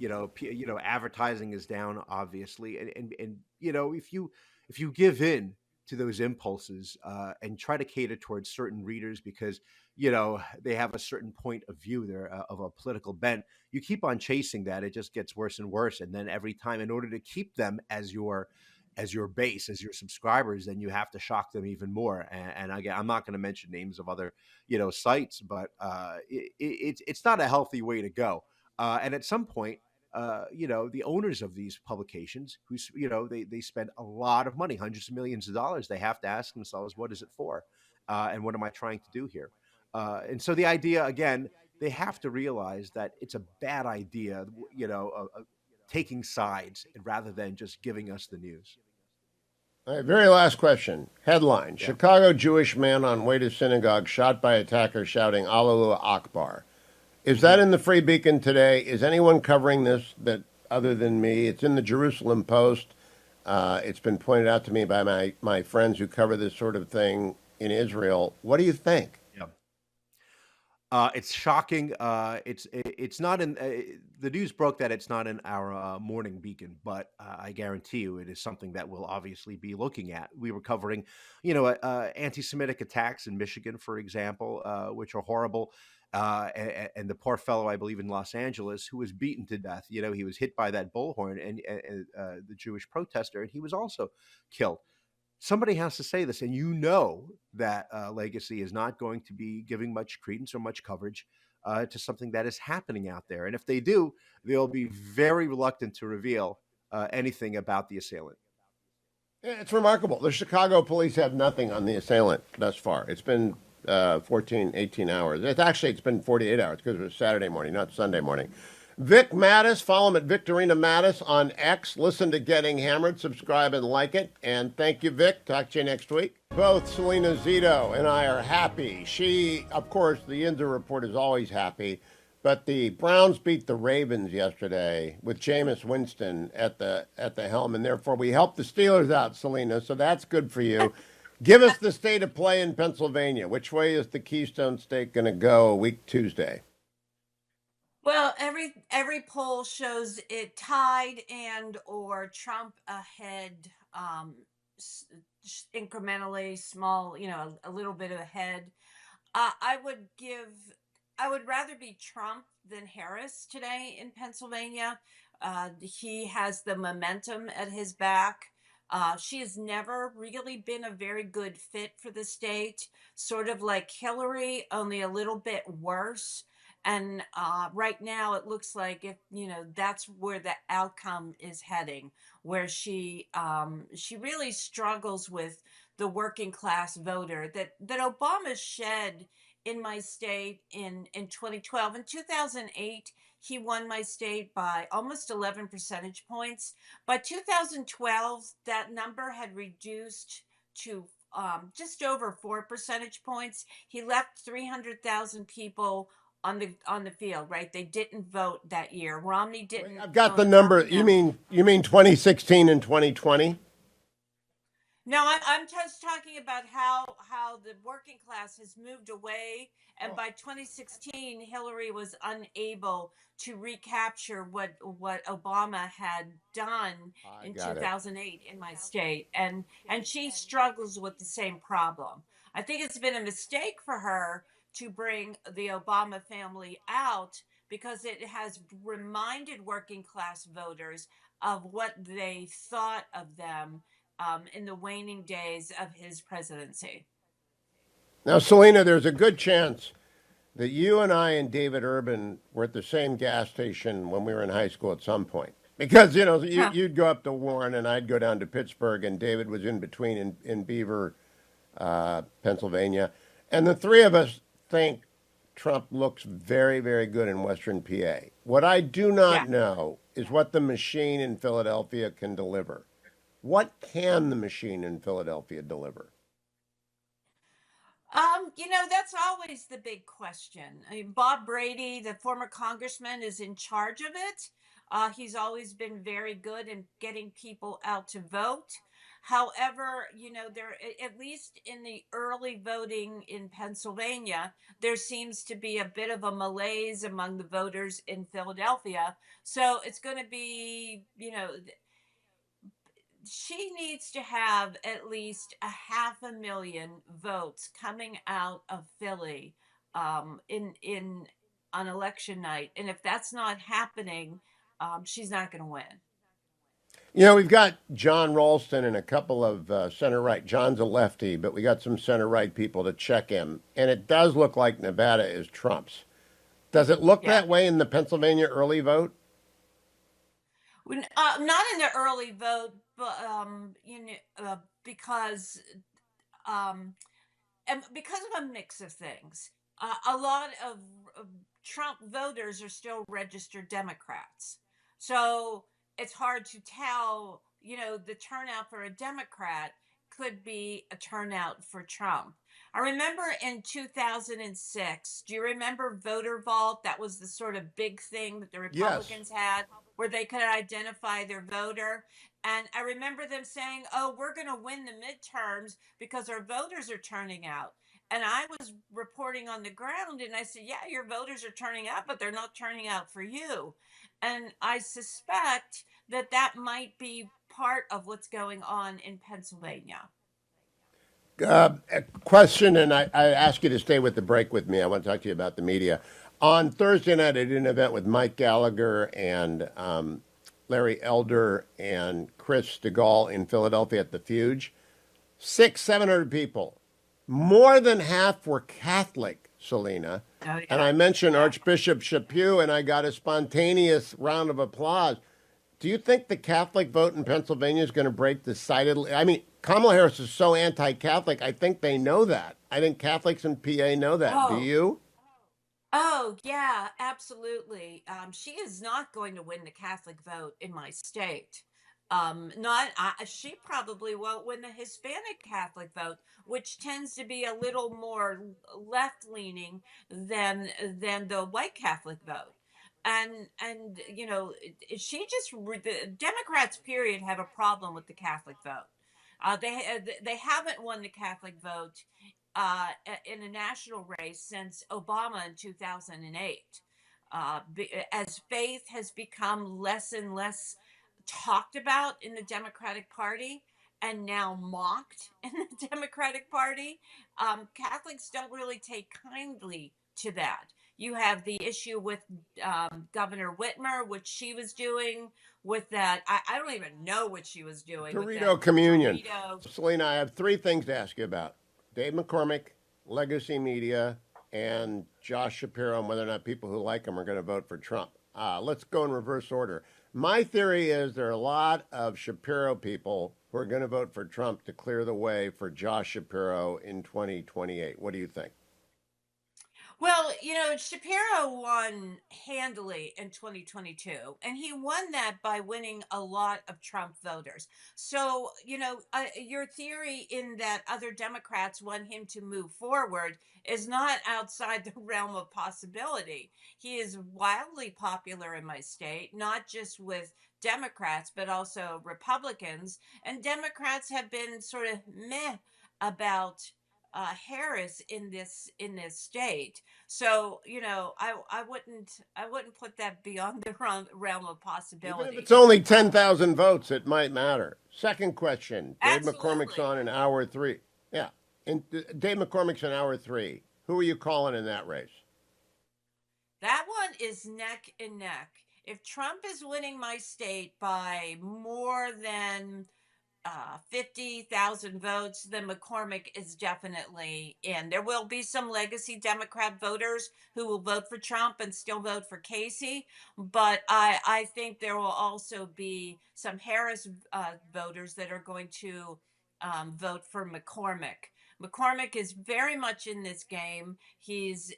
Advertising is down, obviously, and if you give in to those impulses and try to cater towards certain readers because they have a certain point of view there of a political bent, you keep on chasing that. It just gets worse and worse, and then every time, in order to keep them as your base, as your subscribers, then you have to shock them even more. And again, I'm not going to mention names of other, sites, but it's not a healthy way to go. And at some point, the owners of these publications, they spend a lot of money, hundreds of millions of dollars. They have to ask themselves, what is it for? And what am I trying to do here? And so the idea, again, they have to realize that it's a bad idea, taking sides rather than just giving us the news. All right, very last question. Headline: Yeah. Chicago Jewish man on way to synagogue shot by attacker shouting Allah Akbar. Is that in the Free Beacon today? Is anyone covering this that other than me? It's in the Jerusalem Post. It's been pointed out to me by my friends who cover this sort of thing in Israel. What do you think? It's shocking. It's not in the news broke that it's not in our morning beacon, but I guarantee you it is something that we'll obviously be looking at. We were covering, anti-Semitic attacks in Michigan, for example, which are horrible. And the poor fellow, I believe, in Los Angeles, who was beaten to death. He was hit by that bullhorn, and the Jewish protester, and he was also killed. Somebody has to say this, and that Legacy is not going to be giving much credence or much coverage to something that is happening out there. And if they do, they'll be very reluctant to reveal anything about the assailant. Yeah, it's remarkable. The Chicago police have nothing on the assailant thus far. It's been 14, 18 hours. It's been 48 hours because it was Saturday morning, not Sunday morning. Vic Mattis, follow him at Victorina Mattis on X. Listen to Getting Hammered, subscribe and like it. And thank you, Vic. Talk to you next week. Both Selena Zito and I are happy. She, of course, the Inzer Report is always happy. But the Browns beat the Ravens yesterday with Jameis Winston at the helm, and therefore we helped the Steelers out, Selena. So that's good for you. Give us the state of play in Pennsylvania. Which way is the Keystone State going to go a week Tuesday? Well, every poll shows it tied and or Trump ahead, incrementally small, a little bit ahead. Uh, I would give, I would rather be Trump than Harris today in Pennsylvania. He has the momentum at his back. She has never really been a very good fit for the state, sort of like Hillary, only a little bit worse. And right now, it looks like if that's where the outcome is heading, where she really struggles with the working class voter that Obama shed in my state in 2012. In 2008, he won my state by almost 11 percentage points. By 2012, that number had reduced to just over 4 percentage points. He left 300,000 people on the field, right? They didn't vote that year. Romney didn't. I've got the number. Romney, You no. mean 2016 and 2020? No, I'm just talking about how the working class has moved away, and by 2016, Hillary was unable to recapture what Obama had done I in got it. 2008 in my state, and she struggles with the same problem. I think it's been a mistake for her to bring the Obama family out because it has reminded working class voters of what they thought of them in the waning days of his presidency. Now, Selena, there's a good chance that you and I and David Urban were at the same gas station when we were in high school at some point. Because, Huh. you'd go up to Warren and I'd go down to Pittsburgh, and David was in between in Beaver, Pennsylvania. And the three of us think Trump looks very, very good in Western PA. What I do Yeah. not know is what the machine in Philadelphia can deliver. What can the machine in Philadelphia deliver? That's always the big question. I mean, Bob Brady, the former congressman, is in charge of it. He's always been very good in getting people out to vote. However, at least in the early voting in Pennsylvania, there seems to be a bit of a malaise among the voters in Philadelphia. So it's going to be, she needs to have at least a 500,000 votes coming out of Philly in on election night, and if that's not happening, she's not going to win. We've got John Ralston and a couple of center right. John's a lefty, but we got some center right people to check him. And it does look like Nevada is Trump's. Does it look Yeah. that way in the Pennsylvania early vote? Not in the early vote, but because um, and because of a mix of things. A lot of Trump voters are still registered Democrats. So it's hard to tell, the turnout for a Democrat could be a turnout for Trump. I remember in 2006, do you remember voter vault? That was the sort of big thing that the Yes. Republicans had where they could identify their voter. And I remember them saying, oh, we're going to win the midterms because our voters are turning out. And I was reporting on the ground and I said, yeah, your voters are turning out, but they're not turning out for you. And I suspect that might be part of what's going on in Pennsylvania. A question, and I ask you to stay with the break with me. I want to talk to you about the media. On Thursday night, I did an event with Mike Gallagher and Larry Elder and Chris Stegall in Philadelphia at the Fuge. 700 people. More than half were Catholic, Selena. Oh, And yeah. I mentioned Yeah. Archbishop Chaput, and I got a spontaneous round of applause. Do you think the Catholic vote in Pennsylvania is going to break decidedly? I mean, Kamala Harris is so anti-Catholic. I think they know that. I think Catholics in PA know that. Do Oh, you? Oh, yeah, absolutely. She is not going to win the Catholic vote in my state. Not She probably won't win the Hispanic Catholic vote, which tends to be a little more left leaning than the white Catholic vote. And she just the Democrats period have a problem with the Catholic vote. They haven't won the Catholic vote in a national race since Obama in 2008. As faith has become less and less talked about in the Democratic Party and now mocked in the Democratic Party, Catholics don't really take kindly to that. You have the issue with Governor Whitmer, which she was doing with that. I don't even know what she was doing with that Dorito communion. Dorito. Selena, I have three things to ask you about: Dave McCormick, legacy media, and Josh Shapiro, and whether or not people who like him are going to vote for Trump. Let's go in reverse order. My theory is there are a lot of Shapiro people who are going to vote for Trump to clear the way for Josh Shapiro in 2028. What do you think? Well, Shapiro won handily in 2022, and he won that by winning a lot of Trump voters. So, your theory in that other Democrats want him to move forward is not outside the realm of possibility. He is wildly popular in my state, not just with Democrats, but also Republicans. And Democrats have been sort of meh about Harris in this state. So I wouldn't put that beyond the realm of Even if possibility. it's only 10,000 votes, it might matter. Second question. Dave McCormick's Absolutely, on in hour three. Yeah. And Dave McCormick's in hour three. Who are you calling in that race? that one is neck and neck. If Trump is winning my state by more than 50,000 votes, then McCormick is definitely in. There will be some legacy Democrat voters who will vote for Trump and still vote for Casey, but I think there will also be some Harris voters that are going to vote for McCormick. McCormick is very much in this game. He's,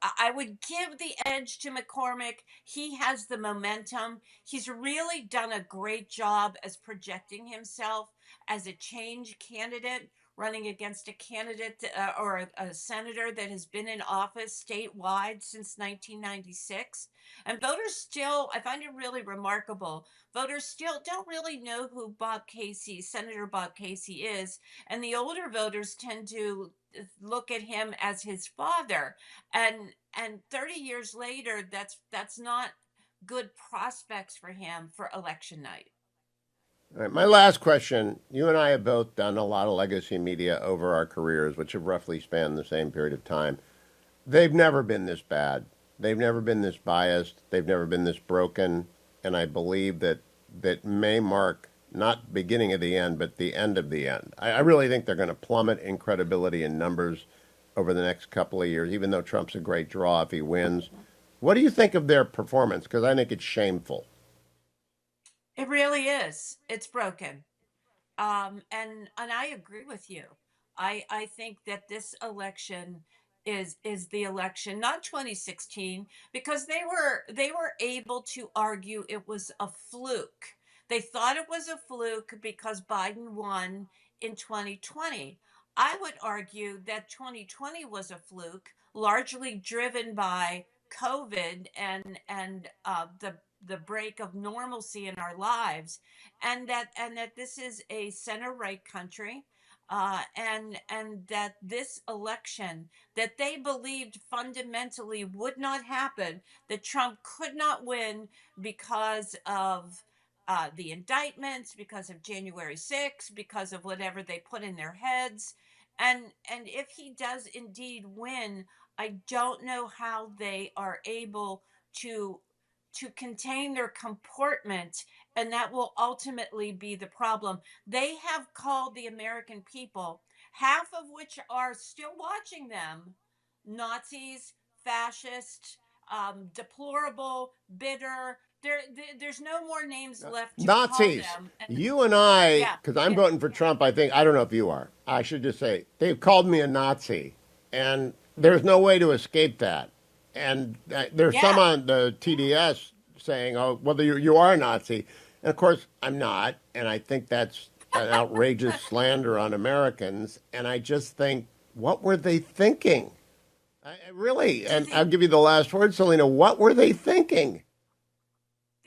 I would give the edge to McCormick. He has the momentum. He's really done a great job as projecting himself as a change candidate, running against a candidate or a senator that has been in office statewide since 1996. And voters still, I find it really remarkable, voters still don't really know who Senator Bob Casey is. And the older voters tend to look at him as his father. And 30 years later, that's not good prospects for him for election night. All right, my last question. You and I have both done a lot of legacy media over our careers, which have roughly spanned the same period of time. They've never been this bad. They've never been this biased. They've never been this broken. And I believe that may mark not beginning of the end, but the end of the end. I really think they're going to plummet in credibility and numbers over the next couple of years, even though Trump's a great draw if he wins. What do you think of their performance? Because I think it's shameful. It really is. It's broken. And I agree with you. I think that this election is the election, not 2016, because they were able to argue it was a fluke. They thought it was a fluke because Biden won in 2020. I would argue that 2020 was a fluke, largely driven by COVID and the break of normalcy in our lives, and that this is a center right country, and that this election that they believed fundamentally would not happen, that Trump could not win because of the indictments, because of January 6th, because of whatever they put in their heads. And if he does indeed win, I don't know how they are able to contain their comportment, and that will ultimately be the problem. They have called the American people, half of which are still watching them, Nazis, fascists, deplorable, bitter. There's no more names left to call Nazis. them. And You and I, yeah, because I'm yeah, voting for Trump, I think, I don't know if you are. I should just say, they've called me a Nazi. And There's no way to escape that. And there's some Yeah. on the TDS saying, oh, well, you are a Nazi. And of course, I'm not. And I think that's an outrageous slander on Americans. And I just think, what were they thinking? Really, Do and the I'll give you the last word, Selena. What were they thinking?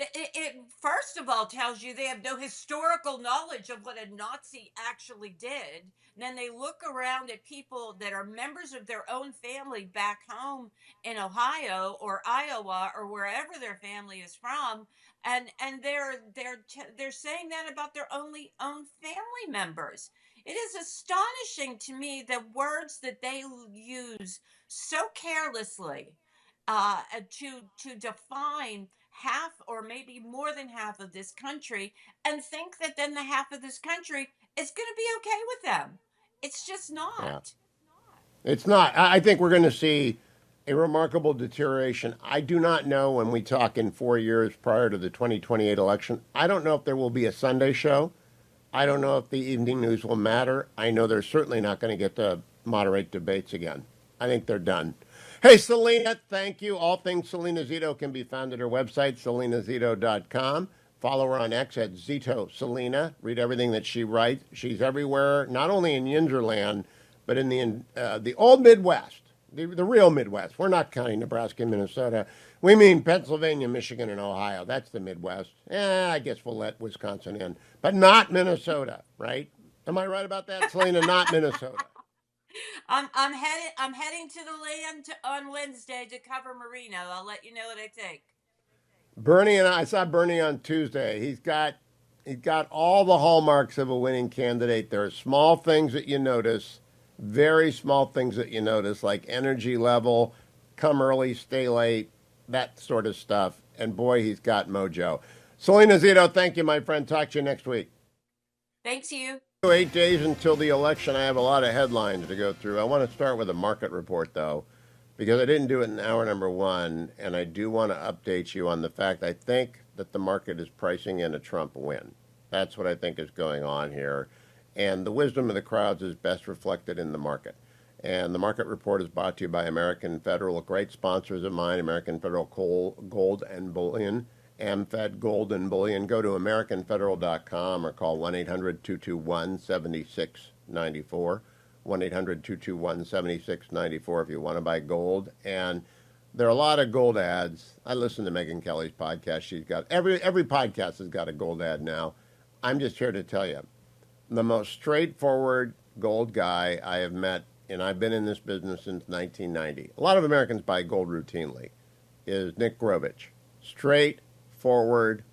it first of all tells you they have no historical knowledge of what a Nazi actually did. And then they look around at people that are members of their own family back home in Ohio or Iowa or wherever their family is from, and they're saying that about their only own family members. It is astonishing to me the words that they use so carelessly to define half or maybe more than half of this country and think that then the half of this country is going to be okay with them. It's just Yeah. not. It's not. I think we're going to see a remarkable deterioration. I do not know when we talk in 4 years prior to the 2028 election. I don't know if there will be a Sunday show. I don't know if the evening news will matter. I know they're certainly not going to get to moderate debates again. I think they're done. Hey, Selena, thank you. All things Selena Zito can be found at her website, selenazito.com. Follow her on X at Zito Selena. Read everything that she writes. She's everywhere, not only in Yinzerland, but in the old Midwest, the real Midwest. We're not counting Nebraska and Minnesota. We mean Pennsylvania, Michigan, and Ohio. That's the Midwest. I guess we'll let Wisconsin in, but not Minnesota, right? Am I right about that, Selena? Not Minnesota. I'm heading to the land on Wednesday to cover Marino. I'll let you know what I think. Bernie and I saw Bernie on Tuesday. He's got all the hallmarks of a winning candidate. There are small things that you notice, very small things that you notice, like energy level, come early, stay late, that sort of stuff. And boy, he's got mojo. Selena Zito, thank you, my friend. Talk to you next week. Thanks, you. 8 days until the election. I have a lot of headlines to go through. I want to start with a market report, though, because I didn't do it in hour number one, and I do want to update you on the fact I think that the market is pricing in a Trump win. That's what I think is going on here. And the wisdom of the crowds is best reflected in the market. And the market report is brought to you by American Federal, great sponsors of mine, American Federal Coal, Gold and Bullion, AmFed Gold and Bullion. Go to AmericanFederal.com or call 1-800-221-7694. 1-800-221-7694 if you want to buy gold. And there are a lot of gold ads. I listen to Megyn Kelly's podcast. She's got every podcast has got a gold ad now. I'm just here to tell you, the most straightforward gold guy I have met, and I've been in this business since 1990. A lot of Americans buy gold routinely, is Nick Grovich. Straightforward,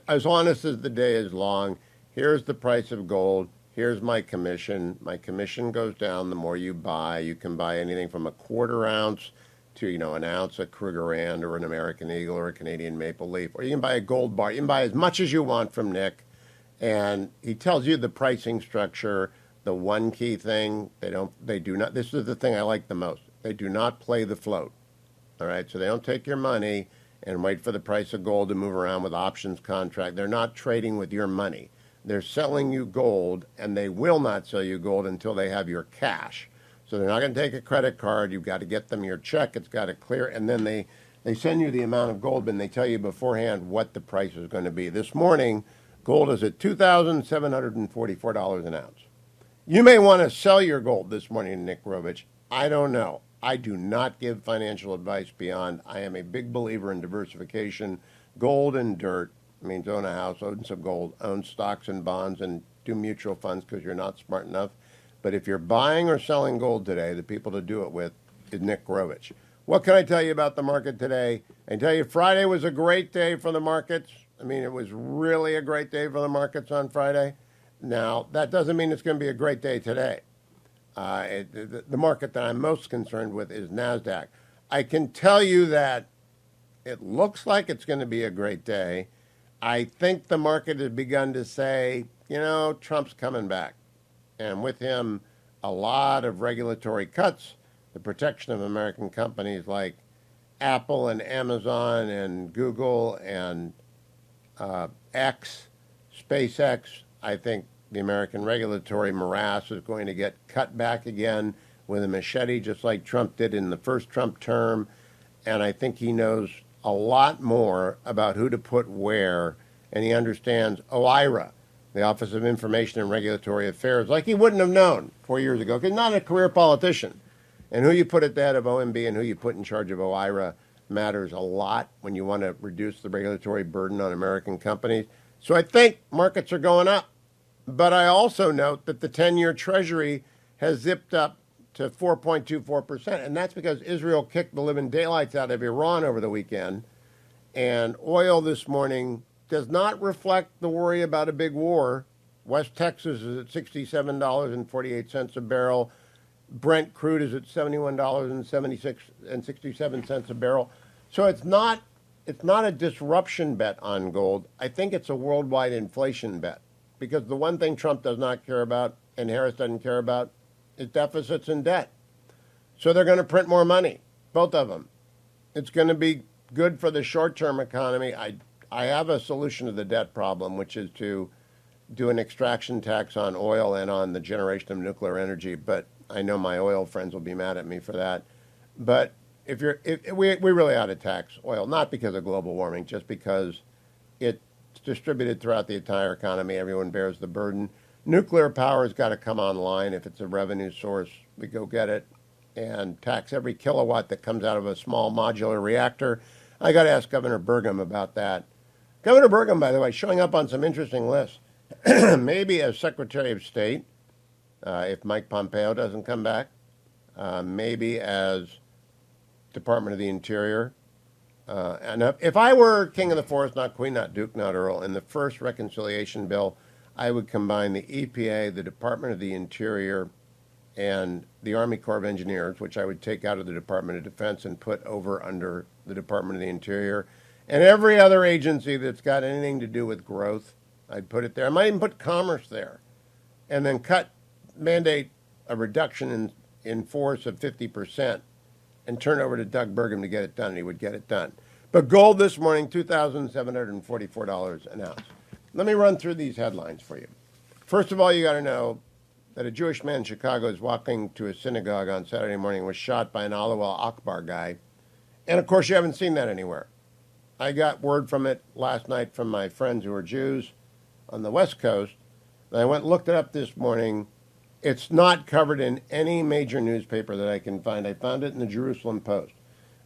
as honest as the day is long. Here's the price of gold. Here's my commission. My commission goes down the more you buy. You can buy anything from a quarter ounce to, an ounce of Krugerrand or an American Eagle or a Canadian Maple Leaf. Or you can buy a gold bar. You can buy as much as you want from Nick. And he tells you the pricing structure. The one key thing, they do not, this is the thing I like the most. They do not play the float. All right. So they don't take your money and wait for the price of gold to move around with options contract. They're not trading with your money. They're selling you gold, and they will not sell you gold until they have your cash. So they're not going to take a credit card. You've got to get them your check. It's got to clear. And then they send you the amount of gold, and they tell you beforehand what the price is going to be. This morning, gold is at $2,744 an ounce. You may want to sell your gold this morning, Nick Grovich. I don't know. I do not give financial advice beyond I am a big believer in diversification. Gold and dirt means own a house, own some gold, own stocks and bonds, and do mutual funds because you're not smart enough. But if you're buying or selling gold today, the people to do it with is Nick Grovich. What can I tell you about the market today? I can tell you Friday was a great day for the markets. I mean, it was really a great day for the markets on Friday. Now, that doesn't mean it's going to be a great day today. The market that I'm most concerned with is NASDAQ. I can tell you that it looks like it's going to be a great day. I think the market has begun to say, Trump's coming back. And with him, a lot of regulatory cuts, the protection of American companies like Apple and Amazon and Google and SpaceX. I think the American regulatory morass is going to get cut back again. with a machete, just like Trump did in the first Trump term. And I think he knows a lot more about who to put where, and he understands OIRA, the Office of Information and Regulatory Affairs, like he wouldn't have known 4 years ago, because he's not a career politician. And who you put at the head of OMB and who you put in charge of OIRA matters a lot when you want to reduce the regulatory burden on American companies. So I think markets are going up. But I also note that the 10-year Treasury has zipped up to 4.24%, and that's because Israel kicked the living daylights out of Iran over the weekend. And oil this morning does not reflect the worry about a big war. West Texas is at $67.48 a barrel. Brent crude is at $71.67 a barrel. So it's not a disruption bet on gold. I think it's a worldwide inflation bet, because the one thing Trump does not care about and Harris doesn't care about is deficits and debt. So they're going to print more money, both of them. It's going to be good for the short-term economy. I have a solution to the debt problem, which is to do an extraction tax on oil and on the generation of nuclear energy. But I know my oil friends will be mad at me for that. But if we really ought to tax oil, not because of global warming, just because it's distributed throughout the entire economy. Everyone bears the burden. Nuclear power has got to come online. If it's a revenue source, we go get it and tax every kilowatt that comes out of a small modular reactor. I got to ask Governor Burgum about that. Governor Burgum, by the way, showing up on some interesting lists. Maybe as Secretary of State, if Mike Pompeo doesn't come back. Maybe as Department of the Interior. And if I were King of the Forest, not Queen, not Duke, not Earl, in the first reconciliation bill, I would combine the EPA, the Department of the Interior, and the Army Corps of Engineers, which I would take out of the Department of Defense and put over under the Department of the Interior. And every other agency that's got anything to do with growth, I'd put it there. I might even put commerce there. And then mandate a reduction in force of 50% and turn over to Doug Burgum to get it done, and he would get it done. But gold this morning, $2,744 an ounce. Let me run through these headlines for you. First of all, you got to know that a Jewish man in Chicago is walking to a synagogue on Saturday morning and was shot by an Allah Akbar guy. And of course, you haven't seen that anywhere. I got word from it last night from my friends who are Jews on the West Coast. And I went and looked it up this morning. It's not covered in any major newspaper that I can find. I found it in the Jerusalem Post.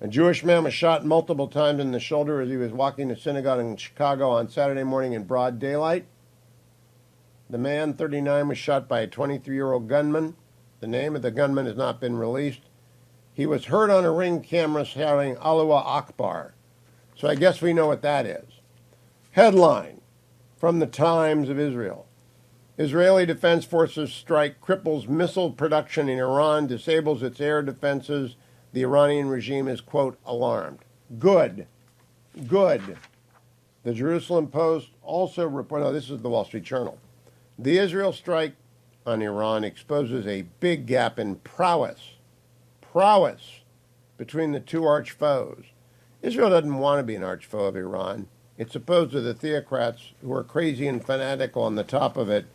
A Jewish man was shot multiple times in the shoulder as he was walking to synagogue in Chicago on Saturday morning in broad daylight. The man, 39, was shot by a 23-year-old gunman. The name of the gunman has not been released. He was heard on a Ring camera shouting Allahu Akbar. So I guess we know what that is. Headline from the Times of Israel. Israeli Defense Forces strike cripples missile production in Iran, disables its air defenses. The Iranian regime is, quote, alarmed. Good. Good. The Jerusalem Post also reported, no, this is the Wall Street Journal. The Israel strike on Iran exposes a big gap in prowess between the two arch foes. Israel doesn't want to be an arch foe of Iran. It's opposed to the theocrats who are crazy and fanatical on the top of it.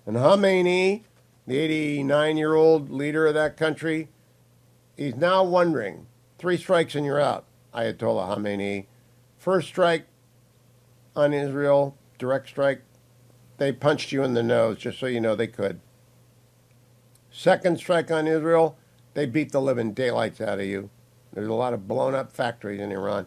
And Khamenei, the 89-year-old leader of that country, he's now wondering, 3 strikes and you're out, Ayatollah Khamenei. First strike on Israel, direct strike, they punched you in the nose, just so you know they could. Second strike on Israel, they beat the living daylights out of you. There's a lot of blown-up factories in Iran.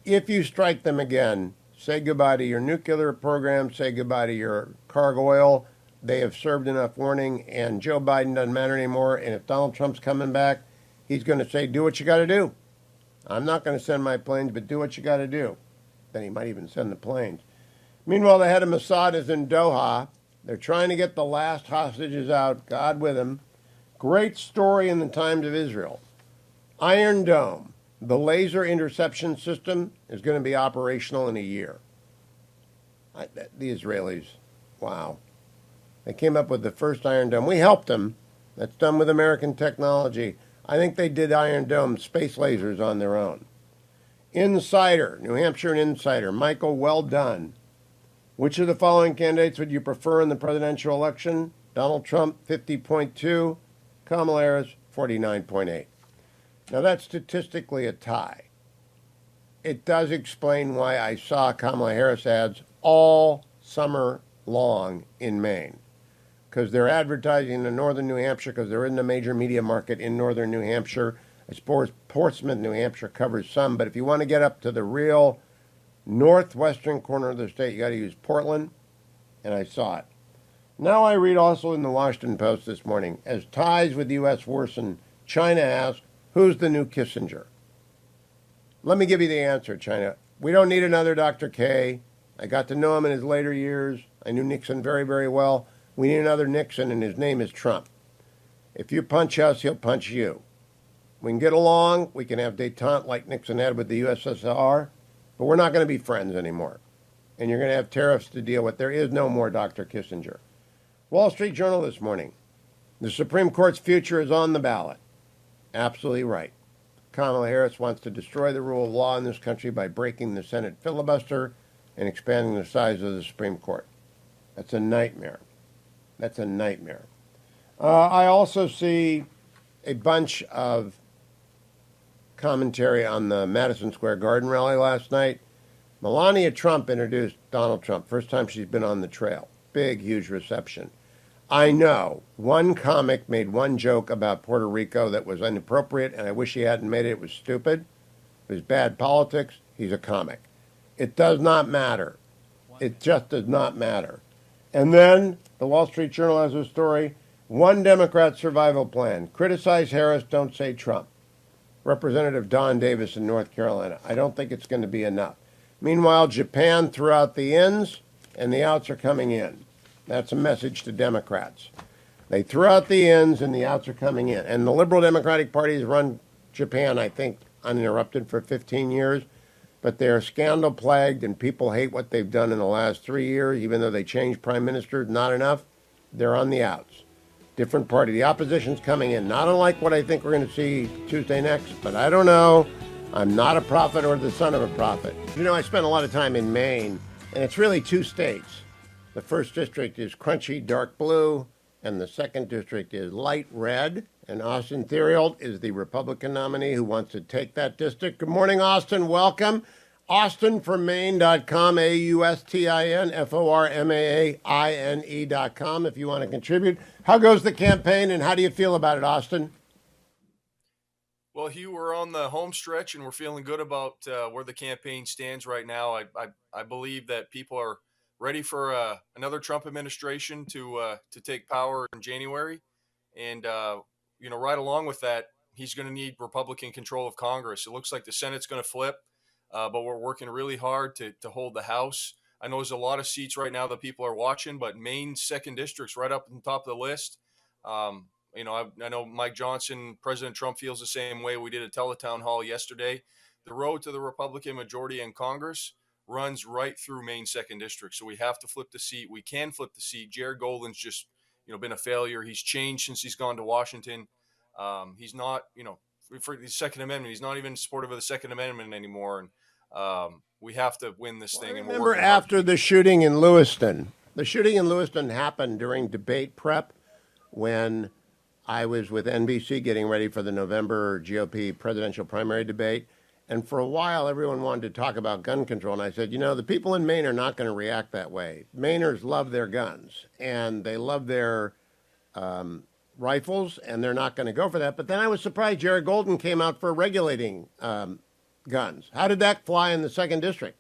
If you strike them again, say goodbye to your nuclear program, say goodbye to your cargo oil. They have served enough warning, and Joe Biden doesn't matter anymore. And if Donald Trump's coming back, he's going to say, do what you got to do. I'm not going to send my planes, but do what you got to do. Then he might even send the planes. Meanwhile, the head of Mossad is in Doha. They're trying to get the last hostages out, God with him. Great story in the Times of Israel. Iron Dome, the laser interception system, is going to be operational in a year. The Israelis, wow. They came up with the first Iron Dome. We helped them. That's done with American technology. I think they did Iron Dome space lasers on their own. Insider, New Hampshire Insider. Michael, well done. Which of the following candidates would you prefer in the presidential election? Donald Trump, 50.2. Kamala Harris, 49.8. Now, that's statistically a tie. It does explain why I saw Kamala Harris ads all summer long in Maine, because they're advertising in northern New Hampshire, because they're in the major media market in northern New Hampshire. I suppose Portsmouth, New Hampshire covers some, but if you want to get up to the real northwestern corner of the state, you got to use Portland, and I saw it. Now I read also in the Washington Post this morning, as ties with the U.S. worsen, China asks, who's the new Kissinger? Let me give you the answer, China. We don't need another Dr. K. I got to know him in his later years. I knew Nixon very, very well. We need another Nixon, and his name is Trump. If you punch us, he'll punch you. We can get along. We can have détente like Nixon had with the USSR, but we're not going to be friends anymore. And you're going to have tariffs to deal with. There is no more Dr. Kissinger. Wall Street Journal this morning. The Supreme Court's future is on the ballot. Absolutely right. Kamala Harris wants to destroy the rule of law in this country by breaking the Senate filibuster and expanding the size of the Supreme Court. That's a nightmare. That's a nightmare. I also see a bunch of commentary on the Madison Square Garden rally last night. Melania Trump introduced Donald Trump. First time she's been on the trail. Big, huge reception. I know one comic made one joke about Puerto Rico that was inappropriate, and I wish he hadn't made it. It was stupid. It was bad politics. He's a comic. It does not matter. It just does not matter. And then the Wall Street Journal has a story. One Democrat survival plan. Criticize Harris, don't say Trump. Representative Don Davis in North Carolina. I don't think it's going to be enough. Meanwhile, Japan threw out the ins, and the outs are coming in. That's a message to Democrats. They threw out the ins, and the outs are coming in. And the Liberal Democratic Party has run Japan, I think, uninterrupted for 15 years. But they're scandal-plagued, and people hate what they've done in the last 3 years, even though they changed prime ministers. Not enough. They're on the outs. Different party. The opposition's coming in. Not unlike what I think we're going to see Tuesday next, but I don't know. I'm not a prophet or the son of a prophet. You know, I spent a lot of time in Maine, and it's really two states. The first district is crunchy dark blue, and the second district is light red. And Austin Theriault is the Republican nominee who wants to take that district. Good morning, Austin. Welcome. AustinForMaine.com, AustinForMaine.com if you want to contribute. How goes the campaign, and how do you feel about it, Austin? Well, Hugh, we're on the home stretch, and we're feeling good about where the campaign stands right now. I believe that people are ready for another Trump administration to take power in January, and right along with that, he's going to need Republican control of Congress. It looks like the Senate's going to flip, but we're working really hard to hold the House. I know there's a lot of seats right now that people are watching, but Maine's second district's right up on top of the list. I know Mike Johnson, President Trump feels the same way. We did a teletown hall yesterday. The road to the Republican majority in Congress runs right through Maine's second district. So we have to flip the seat. We can flip the seat. Jared Golden's just, been a failure. He's changed since he's gone to Washington. He's not, for the Second Amendment, he's not even supportive of the Second Amendment anymore. And we have to win this thing. I and remember after the shooting in Lewiston. The shooting in Lewiston happened during debate prep when I was with NBC getting ready for the November GOP presidential primary debate. And for a while, everyone wanted to talk about gun control. And I said, the people in Maine are not going to react that way. Mainers love their guns, and they love their rifles, and they're not going to go for that. But then I was surprised Jared Golden came out for regulating guns. How did that fly in the second district?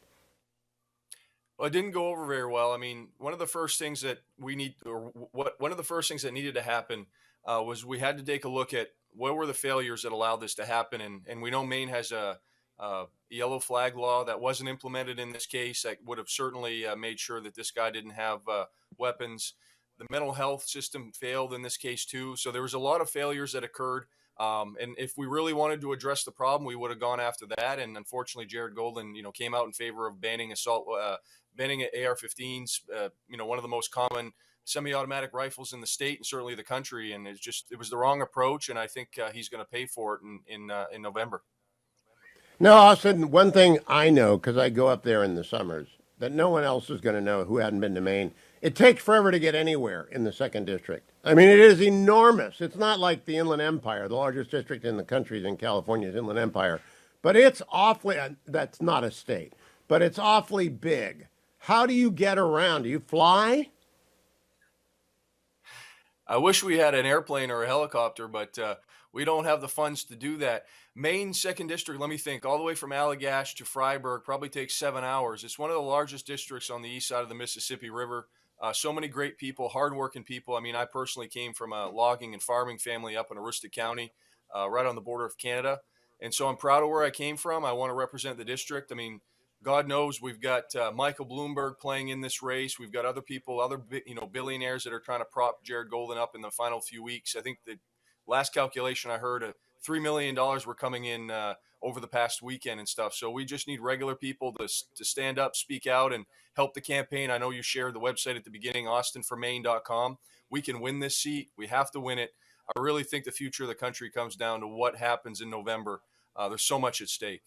Well, it didn't go over very well. I mean, one of the first things that needed to happen was we had to take a look at what were the failures that allowed this to happen. And we know Maine has a yellow flag law that wasn't implemented in this case. That would have certainly made sure that this guy didn't have weapons. The mental health system failed in this case too. So there was a lot of failures that occurred. And if we really wanted to address the problem, we would have gone after that. And unfortunately, Jared Golden, came out in favor of banning banning AR-15s. One of the most common semi-automatic rifles in the state and certainly the country. And it was the wrong approach. And I think he's going to pay for it in November. No, Austin, one thing I know, because I go up there in the summers, that no one else is going to know who hadn't been to Maine, It takes forever to get anywhere in the second district. I mean, it is enormous. It's not like the Inland Empire. The largest district in the country is in California's Inland Empire. But it's awfully, that's not a state, but it's awfully big. How do you get around? Do you fly? I wish we had an airplane or a helicopter, but we don't have the funds to do that. Maine second district, let me think, all the way from Allagash to Freiburg probably takes 7 hours. It's one of the largest districts on the east side of the Mississippi River. So many great people, hardworking people. I mean, I personally came from a logging and farming family up in Aroostook County, right on the border of Canada. And so I'm proud of where I came from. I want to represent the district. I mean, God knows we've got Michael Bloomberg playing in this race. We've got other people, other billionaires that are trying to prop Jared Golden up in the final few weeks. I think the last calculation I heard, $3 million were coming in over the past weekend and stuff. So we just need regular people to stand up, speak out, and help the campaign. I know you shared the website at the beginning, austinformaine.com. We can win this seat. We have to win it. I really think the future of the country comes down to what happens in November. There's so much at stake.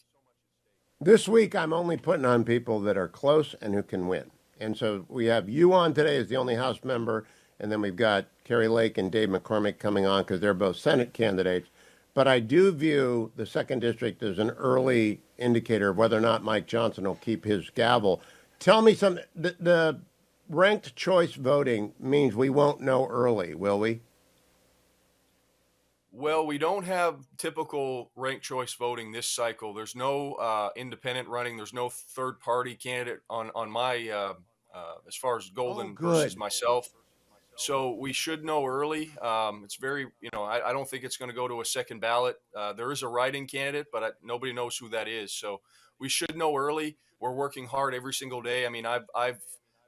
This week, I'm only putting on people that are close and who can win. And so we have you on today as the only House member, and then we've got Kerry Lake and Dave McCormick coming on because they're both Senate candidates. But I do view the second district as an early indicator of whether or not Mike Johnson will keep his gavel. Tell me something. The ranked choice voting means we won't know early, will we? Well, we don't have typical ranked choice voting this cycle. There's no independent running. There's no third party candidate on my as far as Golden versus myself. So we should know early. It's very, I don't think it's going to go to a second ballot. There is a write-in candidate, but nobody knows who that is. So we should know early. We're working hard every single day. I mean,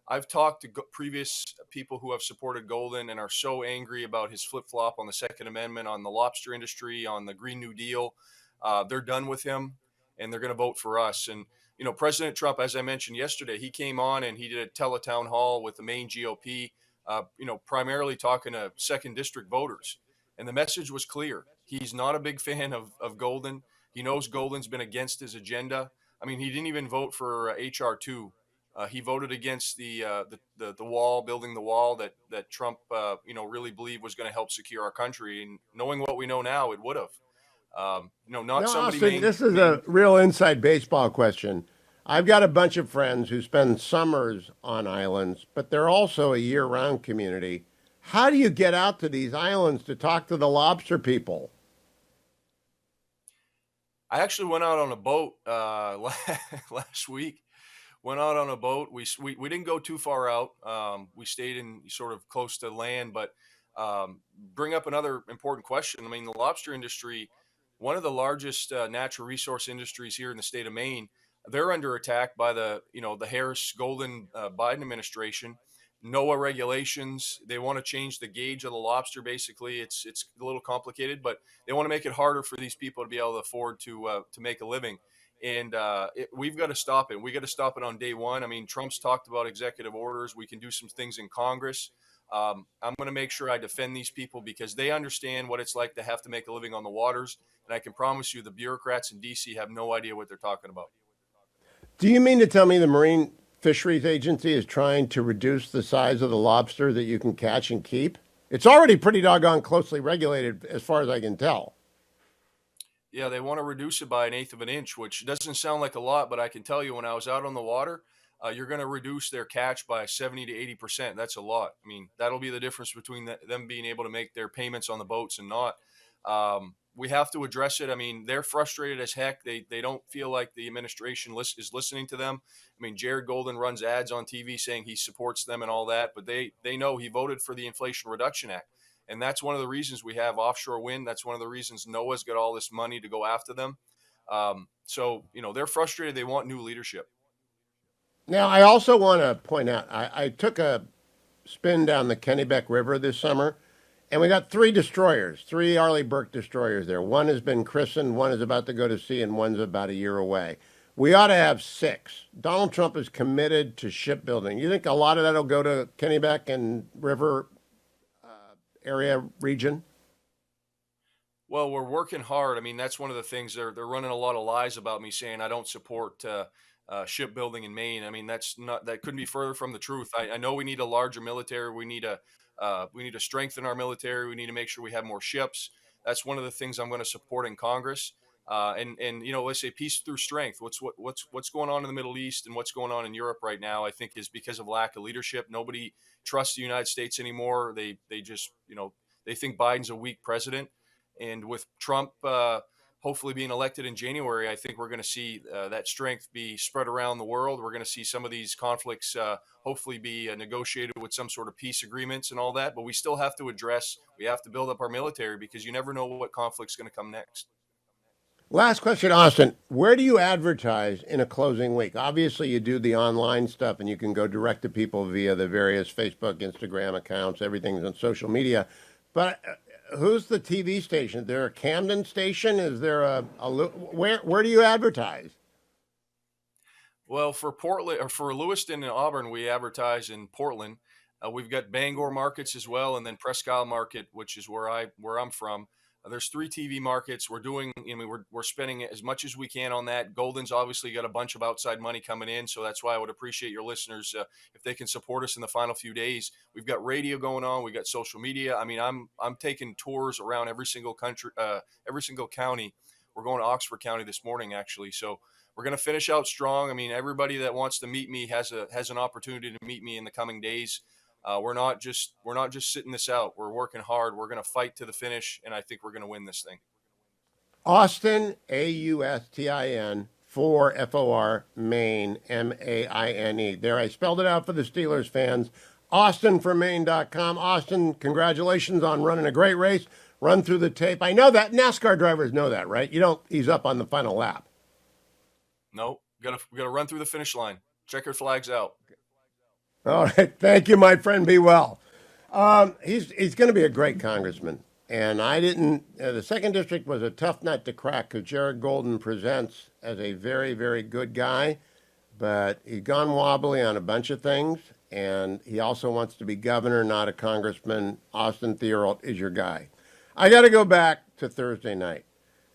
I've talked to previous people who have supported Golden and are so angry about his flip-flop on the Second Amendment, on the lobster industry, on the Green New Deal. They're done with him, and they're going to vote for us. And, President Trump, as I mentioned yesterday, he came on and he did a teletown hall with the Maine GOP, primarily talking to second district voters. And the message was clear. He's not a big fan of Golden. He knows Golden's been against his agenda. I mean, he didn't even vote for HR 2. He voted against the wall, building the wall that Trump, really believed was going to help secure our country. And knowing what we know now, it would have. Not no, somebody. Austin, this is a real inside baseball question. I've got a bunch of friends who spend summers on islands, but they're also a year-round community. How do you get out to these islands to talk to the lobster people? I actually went out on a boat last week. Went out on a boat. We didn't go too far out. We stayed in sort of close to land, but bring up another important question. I mean, the lobster industry, one of the largest natural resource industries here in the state of Maine, they're under attack by the Harris Golden Biden administration. NOAA regulations. They want to change the gauge of the lobster. Basically, it's a little complicated, but they want to make it harder for these people to be able to afford to make a living. And we've got to stop it. We got to stop it on day one. I mean, Trump's talked about executive orders. We can do some things in Congress. I'm going to make sure I defend these people because they understand what it's like to have to make a living on the waters. And I can promise you the bureaucrats in D.C. have no idea what they're talking about. Do you mean to tell me the Marine Fisheries Agency is trying to reduce the size of the lobster that you can catch and keep? It's already pretty doggone closely regulated as far as I can tell. Yeah, they want to reduce it by 1/8 of an inch, which doesn't sound like a lot, but I can tell you when I was out on the water, you're going to reduce their catch by 70 to 80%. That's a lot. I mean, that'll be the difference between them being able to make their payments on the boats and not. We have to address it. I mean, they're frustrated as heck. They don't feel like the administration is listening to them. I mean, Jared Golden runs ads on TV saying he supports them and all that, but they know he voted for the Inflation Reduction Act. And that's one of the reasons we have offshore wind. That's one of the reasons NOAA's got all this money to go after them. So, they're frustrated. They want new leadership. Now, I also want to point out, I took a spin down the Kennebec River this summer, and we got 3 destroyers, 3 Arleigh Burke destroyers there. One has been christened, one is about to go to sea, and one's about a year away. We ought to have 6. Donald Trump is committed to shipbuilding. You think a lot of that will go to Kennebec and River area region? Well, we're working hard. I mean, that's one of the things they're running a lot of lies about me saying I don't support shipbuilding in Maine. I mean, that couldn't be further from the truth. I know we need a larger military. We need to strengthen our military. We need to make sure we have more ships. That's one of the things I'm going to support in Congress. And let's say peace through strength. What's going on in the Middle East and what's going on in Europe right now, I think, is because of lack of leadership. Nobody trusts the United States anymore. They just they think Biden's a weak president, and with Trump hopefully being elected in January, I think we're going to see that strength be spread around the world. We're going to see some of these conflicts hopefully be negotiated with some sort of peace agreements and all that. But we still have to we have to build up our military, because you never know what conflict's going to come next. Last question, Austin. Where do you advertise in a closing week? Obviously, you do the online stuff, and you can go direct to people via the various Facebook, Instagram accounts. Everything's on social media. But who's the TV station? Is there a Camden station? Is there where do you advertise? Well, for Portland, or for Lewiston and Auburn, we advertise in Portland. We've got Bangor markets as well, and then Presque Isle market, which is where I'm from. There's 3 TV markets. We're spending as much as we can on that. Golden's obviously got a bunch of outside money coming in, so that's why I would appreciate your listeners if they can support us in the final few days. We've got radio going on. We've got social media. I mean, I'm taking tours around every single county. We're going to Oxford County this morning, actually. So we're going to finish out strong. I mean, everybody that wants to meet me has an opportunity to meet me in the coming days. We're not just sitting this out. We're working hard. We're going to fight to the finish, and I think we're going to win this thing. Austin, Austin, for Maine, Maine. There, I spelled it out for the Steelers fans. AustinForMaine.com. Austin, congratulations on running a great race. Run through the tape. I know that NASCAR drivers know that, right? You don't ease up on the final lap. No, we gotta run through the finish line. Checker flags out. All right. Thank you, my friend. Be well. He's going to be a great congressman. And the second district was a tough nut to crack because Jared Golden presents as a very, very good guy, but he's gone wobbly on a bunch of things. And he also wants to be governor, not a congressman. Austin Therold is your guy. I got to go back to Thursday night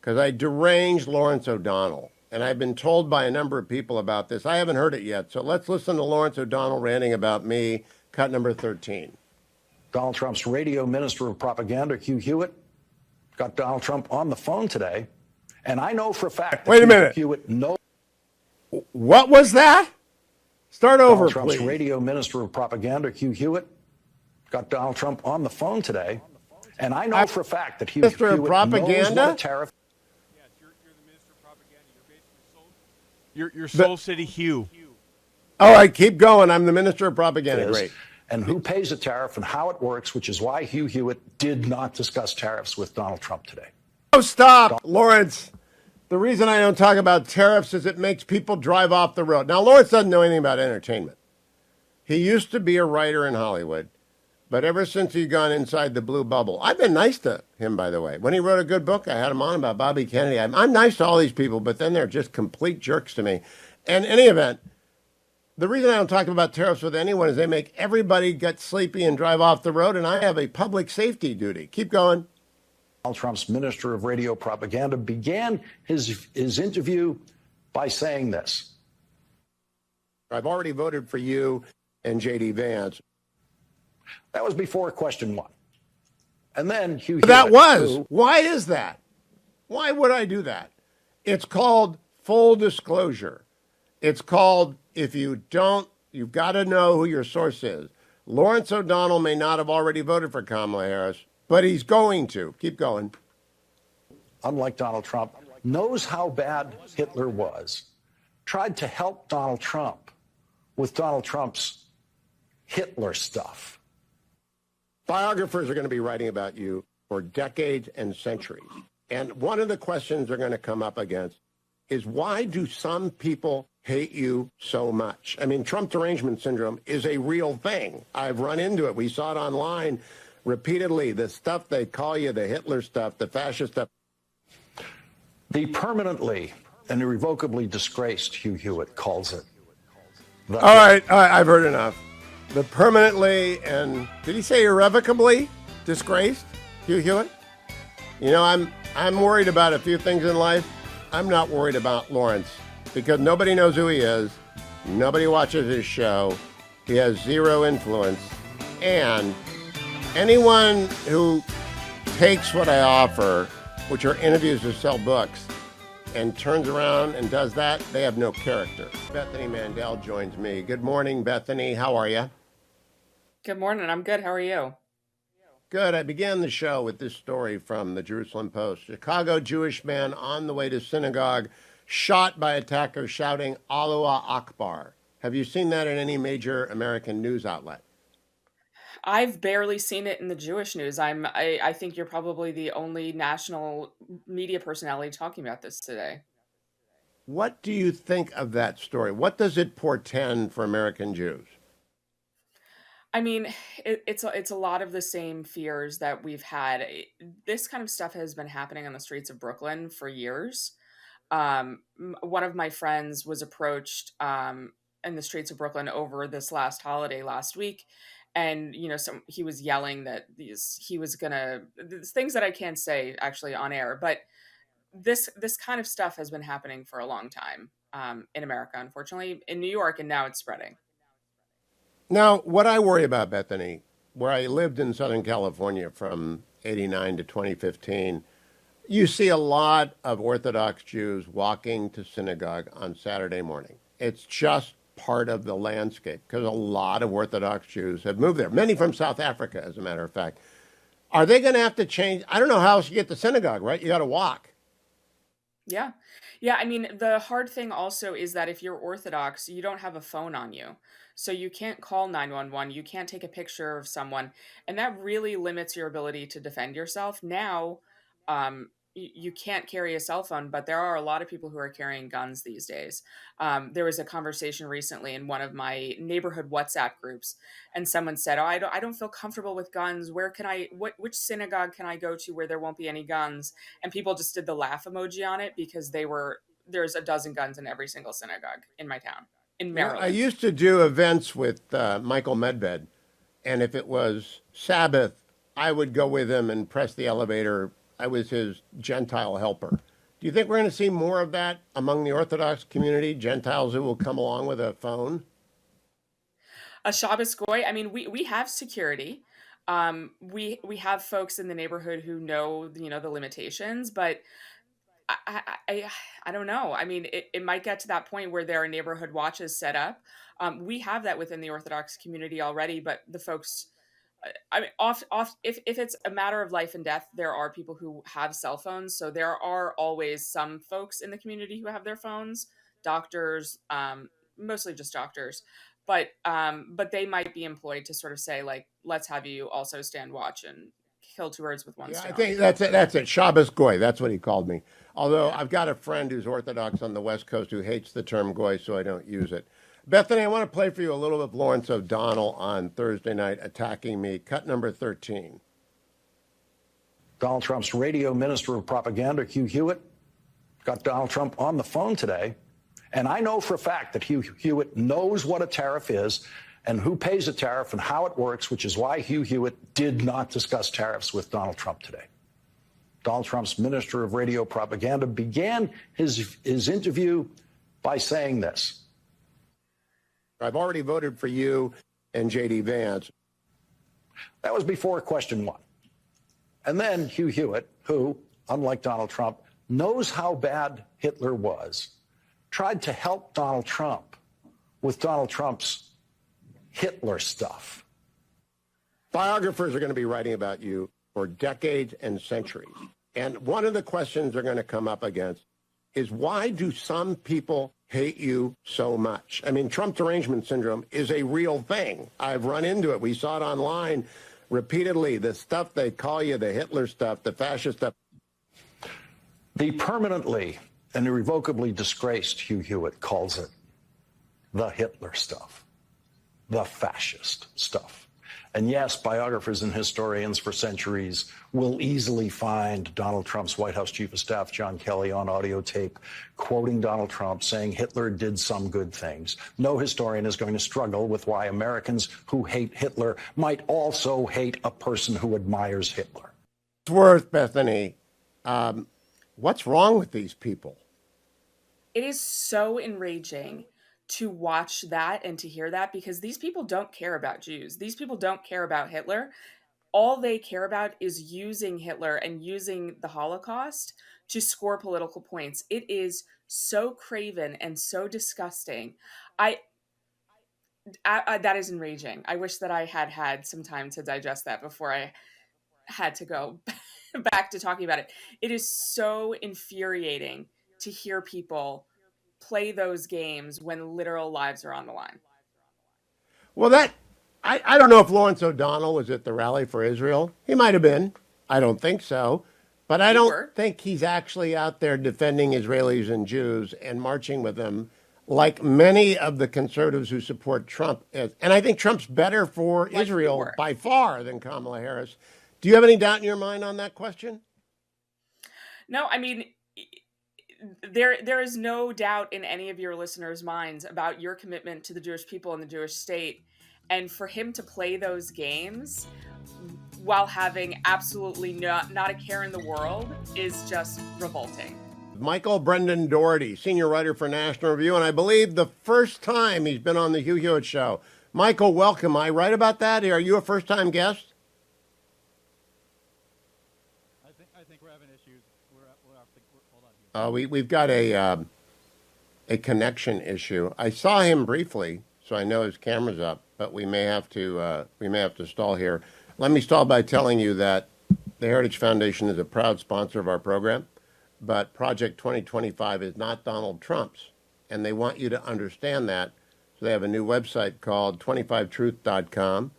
because I deranged Lawrence O'Donnell. And I've been told by a number of people about this. I haven't heard it yet. So let's listen to Lawrence O'Donnell ranting about me, cut number 13. Donald Trump's radio minister of propaganda, Hugh Hewitt, got Donald Trump on the phone today. And I know for a fact that Wait a minute. Hewitt knows. What was that? Start over, Donald Trump's please. radio minister of propaganda, Hugh Hewitt, got Donald Trump on the phone today. And I know for a fact that Hugh Minister of Hewitt propaganda? knows what a tariff. Your Soul City Hugh. All right, keep going. I'm the minister of propaganda. is, Great. and who pays a tariff and how it works, which is why Hugh Hewitt did not discuss tariffs with Donald Trump today. Oh, stop, Lawrence. The reason I don't talk about tariffs is it makes people drive off the road. Now, Lawrence doesn't know anything about entertainment. He used to be a writer in Hollywood, but ever since he's gone inside the blue bubble, I've been nice to him, by the way. When he wrote a good book, I had him on about Bobby Kennedy. I'm nice to all these people, but then they're just complete jerks to me. And in any event, the reason I don't talk about tariffs with anyone is they make everybody get sleepy and drive off the road, and I have a public safety duty. Keep going. Donald Trump's minister of radio propaganda began his interview by saying this. I've already voted for you and J.D. Vance. That was before question 1. And then Hugh That Hewitt, was. who- Why is that? Why would I do that? It's called full disclosure. It's called, if you don't, you've got to know who your source is. Lawrence O'Donnell may not have already voted for Kamala Harris, but he's going to. Keep going. unlike Donald Trump, knows how bad Hitler was, tried to help Donald Trump with Donald Trump's Hitler stuff. Biographers are going to be writing about you for decades and centuries. And one of the questions they're going to come up against is, why do some people hate you so much? I mean, Trump derangement syndrome is a real thing. I've run into it. We saw it online repeatedly. The stuff they call you, the Hitler stuff, the fascist stuff. The permanently and irrevocably disgraced, Hugh Hewitt calls it. All right, I've heard enough. The permanently and, did he say irrevocably disgraced, Hugh Hewitt? You know, I'm worried about a few things in life. I'm not worried about Lawrence. because nobody knows who he is. Nobody watches his show. He has zero influence. And anyone who takes what I offer, which are interviews to sell books, and turns around and does that, they have no character. Bethany Mandel joins me. Good morning, Bethany. How are you? Good morning. I'm good. How are you? Good. I began the show with this story from the Jerusalem Post. Chicago Jewish man on the way to synagogue shot by attackers shouting Allah Akbar. Have you seen that in any major American news outlet? I've barely seen it in the Jewish news. I think you're probably the only national media personality talking about this today. What do you think of that story? What does it portend for American Jews? I mean, it's a lot of the same fears that we've had. This kind of stuff has been happening on the streets of Brooklyn for years. One of my friends was approached in the streets of Brooklyn over this last holiday last week, and he was yelling that he was gonna these things that I can't say actually on air, but this kind of stuff has been happening for a long time in America, unfortunately, in New York, and now it's spreading. Now, what I worry about, Bethany, where I lived in Southern California from 89 to 2015, you see a lot of Orthodox Jews walking to synagogue on Saturday morning. It's just part of the landscape because a lot of Orthodox Jews have moved there, many from South Africa, as a matter of fact. Are they going to have to change? I don't know how else you get to synagogue, right? You got to walk. Yeah. Yeah. I mean, the hard thing also is that if you're Orthodox, you don't have a phone on you. So you can't call 911. You can't take a picture of someone. And that really limits your ability to defend yourself. Now, you can't carry a cell phone, but there are a lot of people who are carrying guns these days. There was a conversation recently in one of my neighborhood WhatsApp groups, and someone said, "Oh, I don't feel comfortable with guns. Which synagogue can I go to where there won't be any guns?" And people just did the laugh emoji on it because there's a dozen guns in every single synagogue in my town, in Maryland. I used to do events with Michael Medved, and if it was Sabbath, I would go with him and press the elevator. I was his Gentile helper. Do you think we're going to see more of that among the Orthodox community, Gentiles who will come along with a phone? A Shabbos goy. I mean, we have security. We have folks in the neighborhood who know the limitations, but I don't know. I mean, it might get to that point where there are neighborhood watches set up. We have that within the Orthodox community already, but the folks, I mean, if it's a matter of life and death, there are people who have cell phones. So there are always some folks in the community who have their phones, doctors, mostly just doctors, but they might be employed to sort of say, like, let's have you also stand watch and kill two birds with one stone. I think that's it. Shabbos goy. That's what he called me. Although I've got a friend who's Orthodox on the West Coast who hates the term goy, so I don't use it. Bethany, I want to play for you a little of Lawrence O'Donnell on Thursday night attacking me. Cut number 13. Donald Trump's radio minister of propaganda, Hugh Hewitt, got Donald Trump on the phone today. And I know for a fact that Hugh Hewitt knows what a tariff is and who pays a tariff and how it works, which is why Hugh Hewitt did not discuss tariffs with Donald Trump today. Donald Trump's minister of radio propaganda began his interview by saying this. I've already voted for you and J.D. Vance. That was before question one. And then Hugh Hewitt, who, unlike Donald Trump, knows how bad Hitler was, tried to help Donald Trump with Donald Trump's Hitler stuff. Biographers are going to be writing about you for decades and centuries. And one of the questions they're going to come up against is, why do some people hate you so much? I mean, Trump derangement syndrome is a real thing. I've run into it. We saw it online repeatedly. The stuff they call you, the Hitler stuff, the fascist stuff. The permanently and irrevocably disgraced Hugh Hewitt calls it the Hitler stuff, the fascist stuff. And yes, biographers and historians for centuries will easily find Donald Trump's White House Chief of Staff, John Kelly, on audio tape quoting Donald Trump saying Hitler did some good things. No historian is going to struggle with why Americans who hate Hitler might also hate a person who admires Hitler. It's worth, Bethany. What's wrong with these people? It is so enraging to watch that and to hear that, because these people don't care about Jews. These people don't care about Hitler. All they care about is using Hitler and using the Holocaust to score political points. It is so craven and so disgusting. I, that is enraging. I wish that I had had some time to digest that before I had to go back to talking about it. It is so infuriating to hear people play those games when literal lives are on the line. Well, I don't know if Lawrence O'Donnell was at the rally for Israel. He might have been. I don't think so. But I You don't were. think he's actually out there defending Israelis and Jews and marching with them like many of the conservatives who support Trump is. And I think Trump's better for Like you Israel were. by far than Kamala Harris. Do you have any doubt in your mind on that question? No, I mean, there is no doubt in any of your listeners' minds about your commitment to the Jewish people and the Jewish state. And for him to play those games while having absolutely not a care in the world is just revolting. Michael Brendan Doherty, senior writer for National Review, and I believe the first time he's been on the Hugh Hewitt Show. Michael, welcome. Am I right about that? Are you a first-time guest? I think we're having issues. Hold on here. We've got a connection issue. I saw him briefly, so I know his camera's up, but we may have to stall here. Let me stall by telling you that the Heritage Foundation is a proud sponsor of our program, but Project 2025 is not Donald Trump's, and they want you to understand that. So they have a new website called 25truth.com.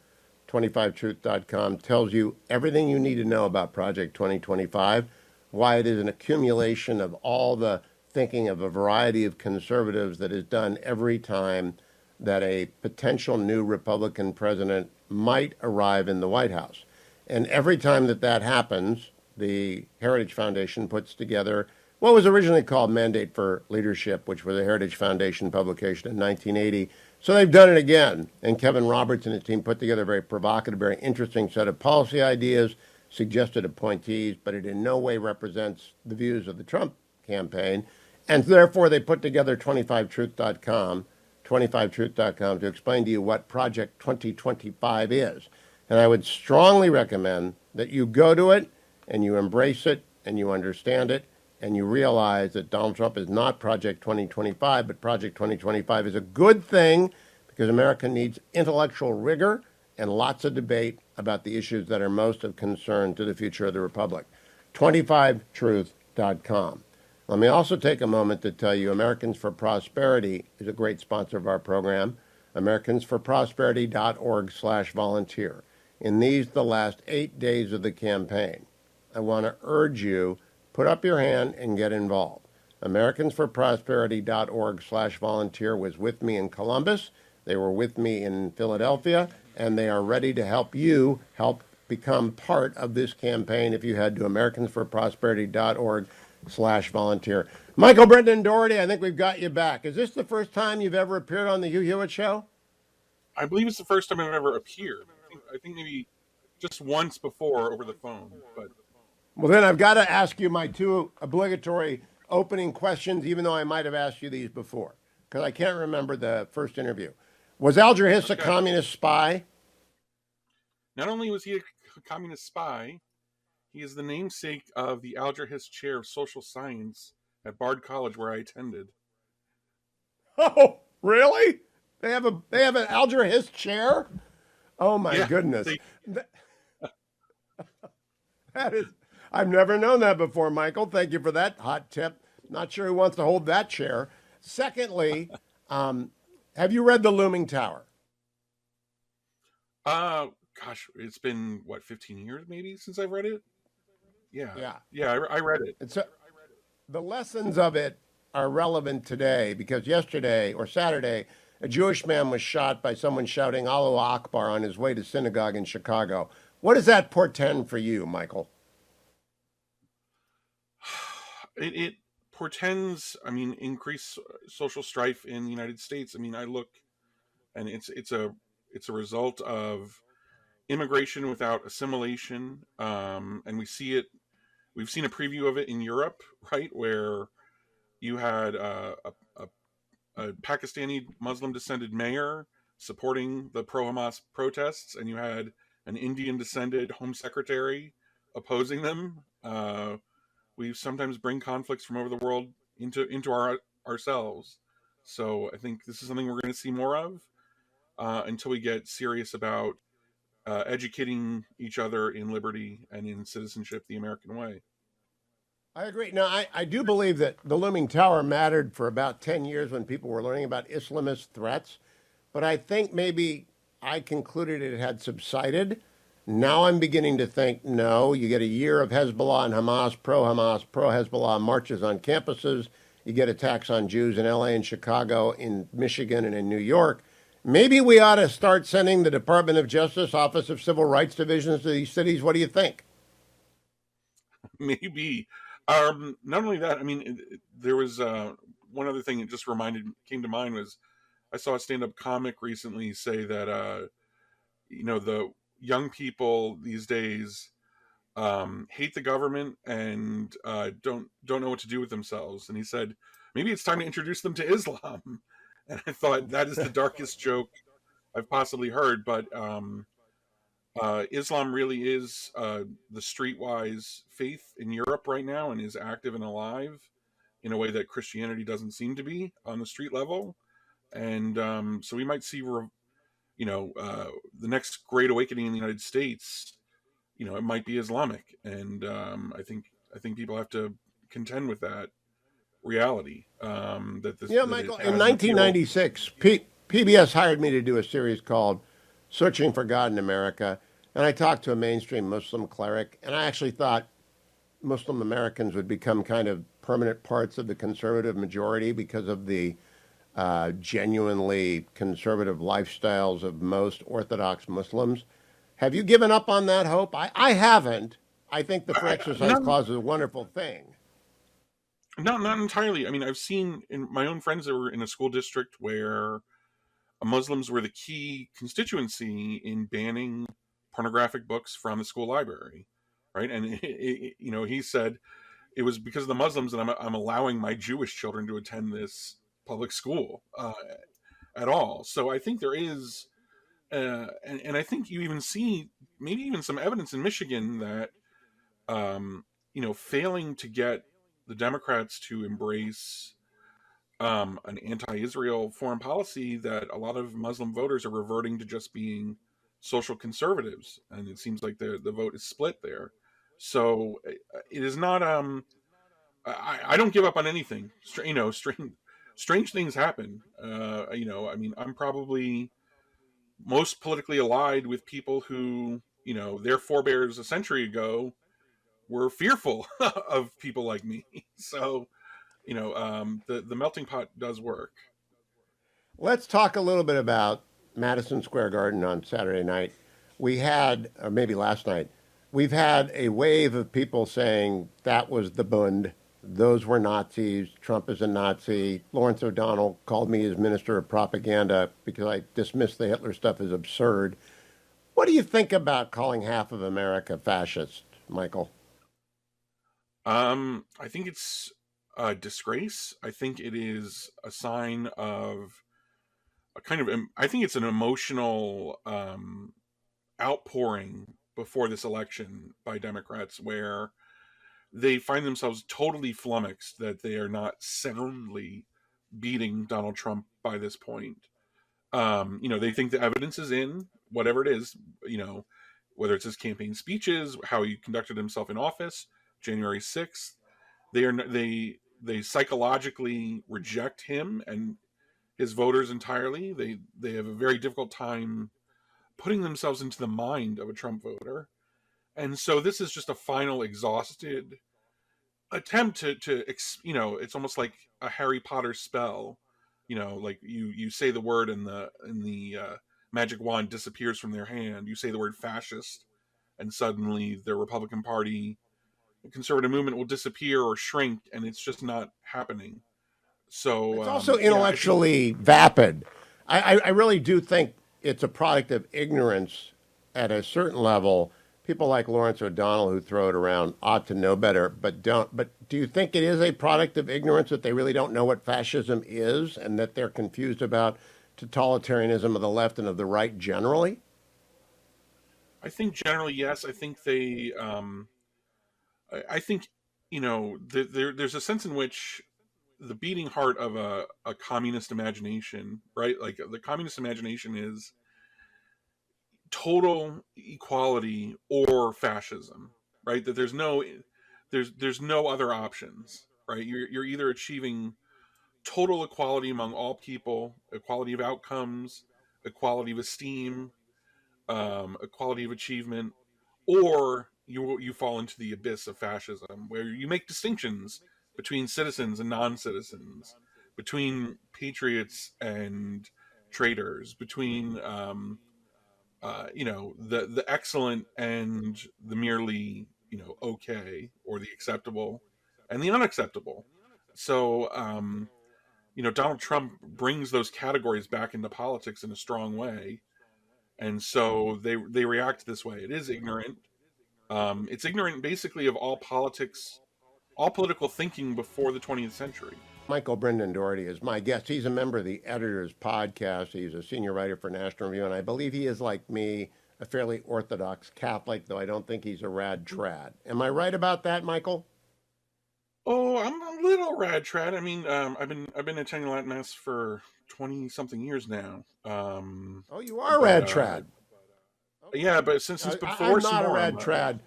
25truth.com tells you everything you need to know about Project 2025, why it is an accumulation of all the thinking of a variety of conservatives that is done every time that a potential new Republican president might arrive in the White House. And every time that happens, the Heritage Foundation puts together what was originally called Mandate for Leadership, which was a Heritage Foundation publication in 1980. So they've done it again. And Kevin Roberts and his team put together a very provocative, very interesting set of policy ideas, suggested appointees, but it in no way represents the views of the Trump campaign. And therefore, they put together 25truth.com, 25truth.com, to explain to you what Project 2025 is. And I would strongly recommend that you go to it and you embrace it and you understand it and you realize that Donald Trump is not Project 2025, but Project 2025 is a good thing because America needs intellectual rigor and lots of debate about the issues that are most of concern to the future of the Republic. 25truth.com. Let me also take a moment to tell you Americans for Prosperity is a great sponsor of our program. AmericansForProsperity.org/volunteer. In these, the last 8 days of the campaign, I want to urge you, put up your hand and get involved. AmericansForProsperity.org/volunteer was with me in Columbus. They were with me in Philadelphia, and they are ready to help you help become part of this campaign if you head to AmericansForProsperity.org/volunteer. Michael Brendan Doherty, I think we've got you back. Is this the first time you've ever appeared on the Hugh Hewitt Show? I believe it's the first time I've ever appeared. I think maybe just once before over the phone. But well, then I've got to ask you my two obligatory opening questions, even though I might have asked you these before, because I can't remember the first interview. Was Alger Hiss a communist spy? Not only was he a communist spy, he is the namesake of the Alger Hiss Chair of Social Science at Bard College, where I attended. Oh, really? They have an Alger Hiss chair? Oh my goodness! That is, I've never known that before, Michael. Thank you for that hot tip. Not sure who wants to hold that chair. Secondly, have you read The Looming Tower? Gosh, it's been 15 years maybe since I've read it. Yeah. I read it. The lessons of it are relevant today because yesterday or Saturday, a Jewish man was shot by someone shouting Allahu Akbar on his way to synagogue in Chicago. What does that portend for you, Michael? It portends, increased social strife in the United States. I look, and it's a result of immigration without assimilation, and we see it. We've seen a preview of it in Europe, right, where You had a Pakistani Muslim descended mayor supporting the pro Hamas protests, and you had an Indian descended home secretary opposing them. We sometimes bring conflicts from over the world into ourselves. So I think this is something we're going to see more of until we get serious about educating each other in liberty and in citizenship the American way. I agree. Now, I do believe that the looming tower mattered for about 10 years when people were learning about Islamist threats, but I think maybe I concluded it had subsided. Now I'm beginning to think, no, you get a year of Hezbollah and Hamas, pro-Hezbollah marches on campuses. You get attacks on Jews in LA and Chicago, in Michigan and in New York. Maybe we ought to start sending the Department of Justice, Office of Civil Rights divisions to these cities. What do you think? Maybe. Not only that, I mean, there was one other thing that just came to mind was I saw a stand-up comic recently say that the young people these days hate the government and don't know what to do with themselves, and he said maybe it's time to introduce them to Islam. And I thought that is the darkest joke I've possibly heard, but Islam really is the streetwise faith in Europe right now and is active and alive in a way that Christianity doesn't seem to be on the street level. And so we might see, the next great awakening in the United States, it might be Islamic. And I think people have to contend with that reality. Michael, in 1996, PBS hired me to do a series called Searching for God in America, and I talked to a mainstream Muslim cleric, and I actually thought Muslim Americans would become kind of permanent parts of the conservative majority because of the genuinely conservative lifestyles of most Orthodox Muslims. Have you given up on that hope? I haven't. I think the free exercise clause is a wonderful thing. Not entirely. I mean, I've seen in my own friends that were in a school district where Muslims were the key constituency in banning pornographic books from the school library, right? And he said it was because of the Muslims that I'm allowing my Jewish children to attend this public school at all. So I think there is, and I think you even see maybe even some evidence in Michigan that failing to get the Democrats to embrace an anti-Israel foreign policy, that a lot of Muslim voters are reverting to just being social conservatives, and it seems like the vote is split there. So it is not. I don't give up on anything. Strange things happen. I mean, I'm probably most politically allied with people who, their forebears a century ago were fearful of people like me. So, the melting pot does work. Let's talk a little bit about Madison Square Garden on Saturday night. We had, or maybe last night, we've had a wave of people saying that was the Bund. Those were Nazis. Trump is a Nazi. Lawrence O'Donnell called me his minister of propaganda because I dismissed the Hitler stuff as absurd. What do you think about calling half of America fascist, Michael? I think it's a disgrace. I think it is a sign of a kind of, I think it's an emotional outpouring before this election by Democrats where they find themselves totally flummoxed that they are not soundly beating Donald Trump by this point. They think the evidence is in, whatever it is, whether it's his campaign speeches, how he conducted himself in office, January 6th, they psychologically reject him and his voters entirely. They have a very difficult time putting themselves into the mind of a Trump voter. And so this is just a final exhausted attempt to it's almost like a Harry Potter spell. Like you say the word and the magic wand disappears from their hand. You say the word fascist and suddenly the Republican Party, the conservative movement will disappear or shrink, and it's just not happening. So it's also intellectually vapid. I really do think it's a product of ignorance at a certain level people like Lawrence O'Donnell who throw it around ought to know better, but don't. But do you think it is a product of ignorance that they really don't know what fascism is and that they're confused about totalitarianism of the left and of the right generally? I think generally, yes. I think they, I think, there's a sense in which the beating heart of a communist imagination, right? Like the communist imagination is total equality or fascism, right? That there's no other options, right? You're either achieving total equality among all people, equality of outcomes, equality of esteem, equality of achievement, or you fall into the abyss of fascism, where you make distinctions between citizens and non-citizens, between patriots and traitors, between the excellent and the merely okay or the acceptable and the unacceptable. So Donald Trump brings those categories back into politics in a strong way, and so they react this way. It is ignorant. It's ignorant basically of all politics, all political thinking before the 20th century. Michael Brendan Doherty is my guest. He's a member of the Editors Podcast. He's a senior writer for National Review, and I believe he is, like me, a fairly orthodox Catholic, though I don't think he's a rad trad. Am I right about that, Michael? Oh, I'm a little rad trad. I mean, I've been attending Latin Mass for 20 something years now. Oh, you are rad trad. Yeah, but since I'm before not a rad trad.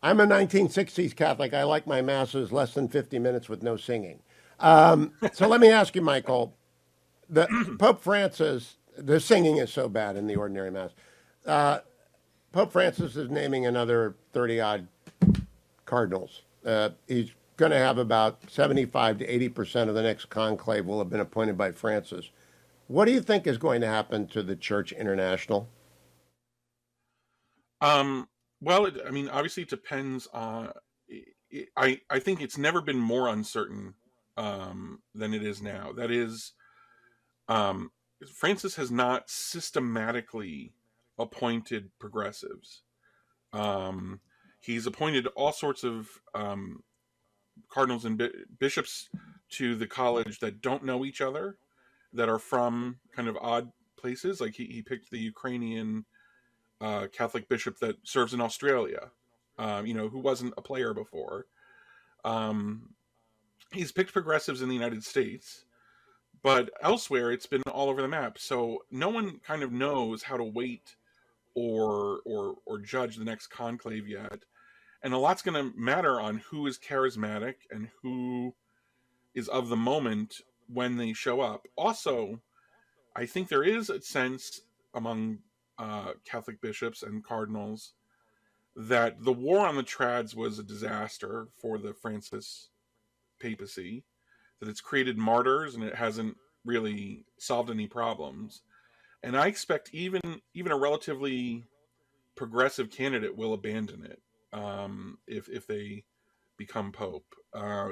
I'm a 1960s Catholic. I like my masses less than 50 minutes with no singing. So let me ask you, Michael. The Pope Francis, the singing is so bad in the ordinary mass. Pope Francis is naming another 30 odd cardinals. He's going to have about 75 to 80% of the next conclave will have been appointed by Francis. What do you think is going to happen to the Church International? Well, I mean, obviously it depends on. I think it's never been more uncertain than it is now. That is, Francis has not systematically appointed progressives. He's appointed all sorts of cardinals and bishops to the college that don't know each other, that are from kind of odd places. Like he picked the Ukrainian Catholic bishop that serves in Australia, who wasn't a player before. He's picked progressives in the United States, but elsewhere it's been all over the map. So no one kind of knows how to weight or judge the next conclave yet. And a lot's going to matter on who is charismatic and who is of the moment when they show up. Also, I think there is a sense among Catholic bishops and cardinals that the war on the trads was a disaster for the Francis papacy, that it's created martyrs and it hasn't really solved any problems. And I expect even a relatively progressive candidate will abandon it if they become pope.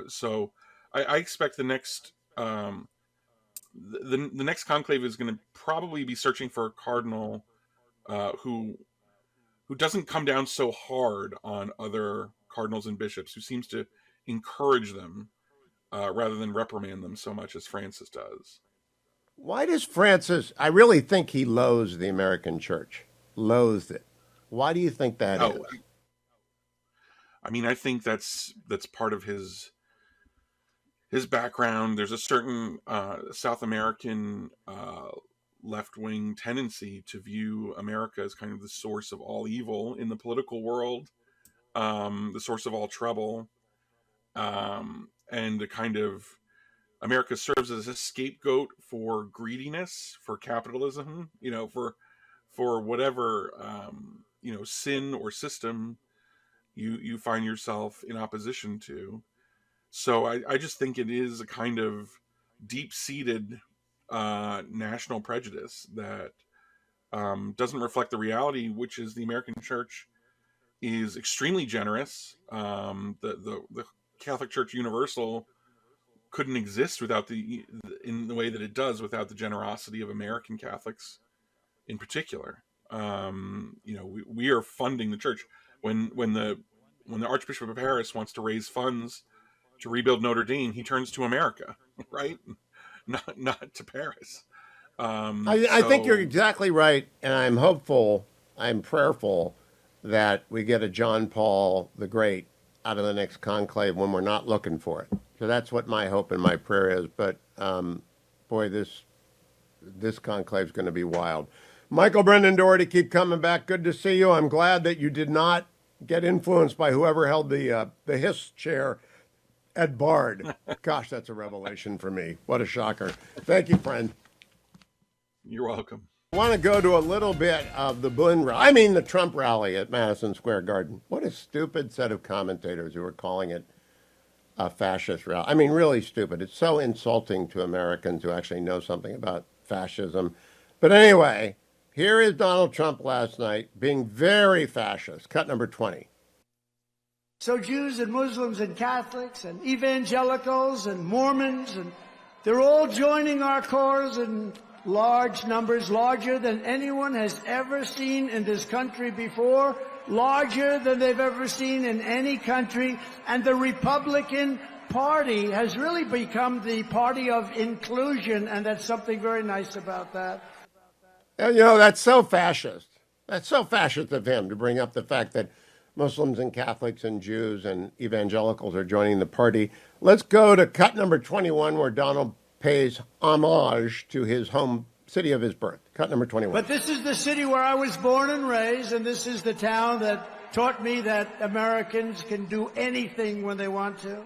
So I expect the next the next conclave is going to probably be searching for a cardinal who doesn't come down so hard on other cardinals and bishops, who seems to encourage them rather than reprimand them so much as Francis does. Why does Francis, I really think he loathes the American church, loathes it. Why do you think that is? I mean, I think that's part of his background. There's a certain South American left-wing tendency to view America as kind of the source of all evil in the political world, the source of all trouble, and a kind of America serves as a scapegoat for greediness, for capitalism, for whatever sin or system you find yourself in opposition to. So I just think it is a kind of deep-seated national prejudice that doesn't reflect the reality, which is the American church is extremely generous. The Catholic Church Universal couldn't exist in the way that it does without the generosity of American Catholics in particular. We are funding the church. When the Archbishop of Paris wants to raise funds to rebuild Notre Dame, he turns to America, right? Not to Paris. I think you're exactly right, and I'm hopeful, I'm prayerful that we get a John Paul the Great out of the next conclave when we're not looking for it. So that's what my hope and my prayer is. But boy, this conclave is going to be wild. Michael Brendan Doherty, keep coming back. Good to see you. I'm glad that you did not get influenced by whoever held the Hiss chair at Bard. Gosh, that's a revelation for me. What a shocker. Thank you, friend. You're welcome. I want to go to a little bit of the Trump rally at Madison Square Garden. What a stupid set of commentators who were calling it a fascist rally. I mean, really stupid. It's so insulting to Americans who actually know something about fascism. But anyway, here is Donald Trump last night being very fascist. Cut number 20. So Jews and Muslims and Catholics and evangelicals and Mormons, and they're all joining our cause in large numbers, larger than anyone has ever seen in this country before, larger than they've ever seen in any country. And the Republican Party has really become the party of inclusion, and that's something very nice about that. And, that's so fascist. That's so fascist of him to bring up the fact that Muslims and Catholics and Jews and evangelicals are joining the party. Let's go to cut number 21, where Donald pays homage to his home city of his birth. Cut number 21. But this is the city where I was born and raised, and this is the town that taught me that Americans can do anything when they want to.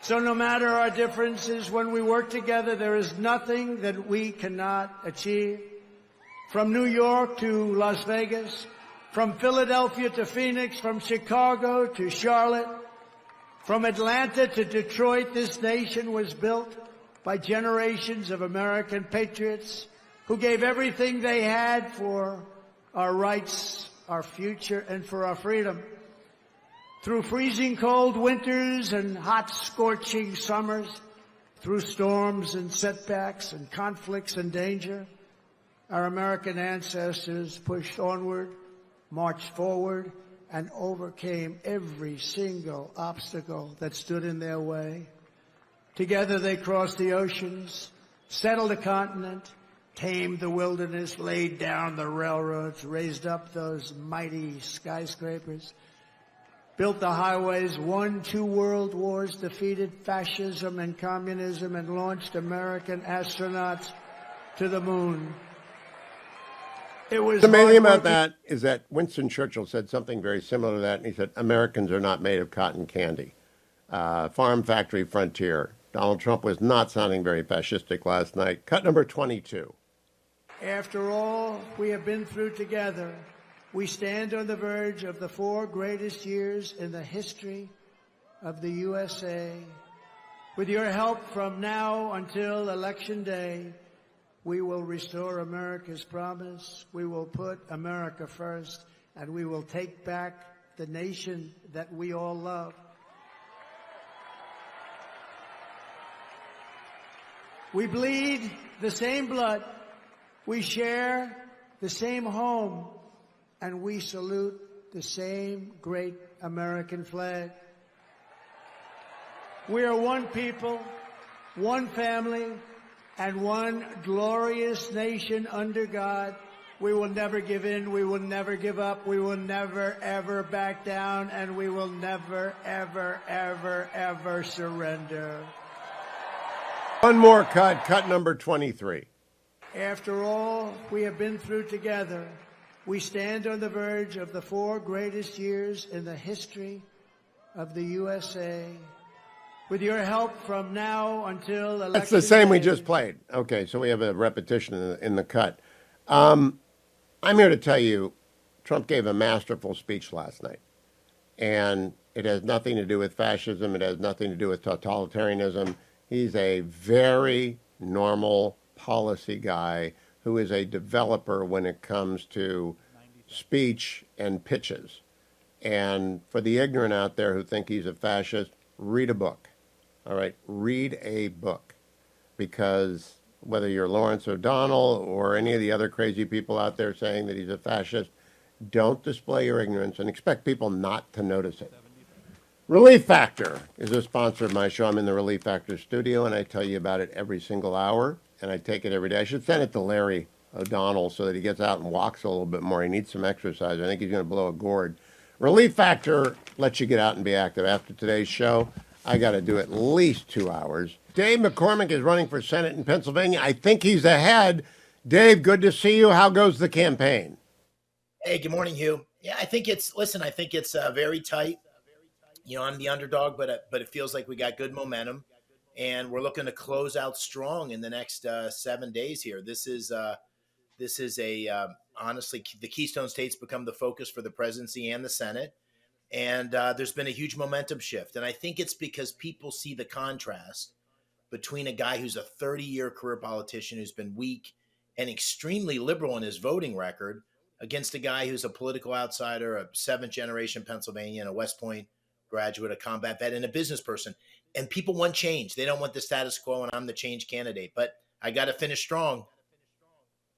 So no matter our differences, when we work together, there is nothing that we cannot achieve. From New York to Las Vegas, from Philadelphia to Phoenix, from Chicago to Charlotte, from Atlanta to Detroit, this nation was built by generations of American patriots who gave everything they had for our rights, our future, and for our freedom. Through freezing cold winters and hot scorching summers, through storms and setbacks and conflicts and danger, our American ancestors pushed onward, marched forward, and overcame every single obstacle that stood in their way. Together they crossed the oceans, settled a continent, tamed the wilderness, laid down the railroads, raised up those mighty skyscrapers, built the highways, won 2 world wars, defeated fascism and communism, and launched American astronauts to the moon. It was the main thing about that is that Winston Churchill said something very similar to that, and he said, Americans are not made of cotton candy. Farm factory frontier. Donald Trump was not sounding very fascistic last night. Cut number 22. After all we have been through together, we stand on the verge of the 4 greatest years in the history of the USA. With your help from now until Election Day, we will restore America's promise. We will put America first, and we will take back the nation that we all love. We bleed the same blood, we share the same home, and we salute the same great American flag. We are one people, one family, and one glorious nation under God. We will never give in, we will never give up, we will never, ever back down, and we will never, ever, ever, ever surrender. One more cut number 23. After all we have been through together, we stand on the verge of the 4 greatest years in the history of the USA. With your help from now until election That's the same day. we just played. Okay, so we have a repetition in the cut. I'm here to tell you, Trump gave a masterful speech last night. And it has nothing to do with fascism. It has nothing to do with totalitarianism. He's a very normal policy guy who is a developer when it comes to speech and pitches. And for the ignorant out there who think he's a fascist, read a book. All right, read a book, because whether you're Lawrence O'Donnell or any of the other crazy people out there saying that he's a fascist, don't display your ignorance and expect people not to notice it. Relief Factor is a sponsor of my show. I'm in the Relief Factor studio, and I tell you about it every single hour, and I take it every day. I should send it to Larry O'Donnell so that he gets out and walks a little bit more. He needs some exercise. I think he's going to blow a gourd. Relief Factor lets you get out and be active. After today's show, I got to do at least 2 hours. Dave McCormick is running for Senate in Pennsylvania. I think he's ahead. Dave, good to see you. How goes the campaign? Hey, good morning, Hugh. Yeah, I think it's very tight. You know, I'm the underdog, but it feels like we got good momentum, and we're looking to close out strong in the next 7 days here. This is honestly, the Keystone States become the focus for the presidency and the Senate, and there's been a huge momentum shift, and I think it's because people see the contrast between a guy who's a 30-year career politician who's been weak and extremely liberal in his voting record against a guy who's a political outsider, a seventh-generation Pennsylvanian, a West Point graduate, a combat vet, and a business person. And people want change. They don't want the status quo, and I'm the change candidate. But I got to finish strong.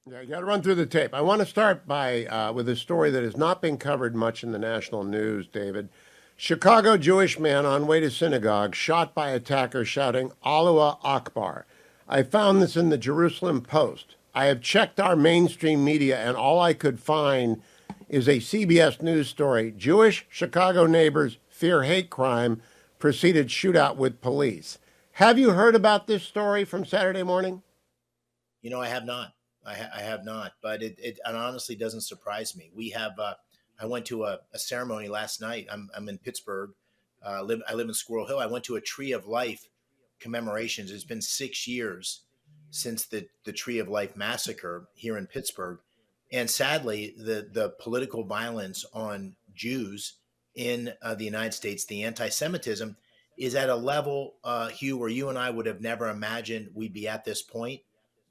Yeah, you got to run through the tape. I want to start with a story that has not been covered much in the national news, David. Chicago Jewish man on way to synagogue shot by attacker shouting, "Allahu Akbar." I found this in the Jerusalem Post. I have checked our mainstream media, and all I could find is a CBS News story. Jewish Chicago neighbors fear hate crime, preceded shootout with police. Have you heard about this story from Saturday morning? You know, I have not. I have not, but it honestly doesn't surprise me. We have. I went to a ceremony last night. I'm in Pittsburgh. I live in Squirrel Hill. I went to a Tree of Life commemorations. It's been 6 years since the Tree of Life massacre here in Pittsburgh, and sadly, the political violence on Jews in the United States, the anti-Semitism, is at a level, Hugh, where you and I would have never imagined we'd be at this point.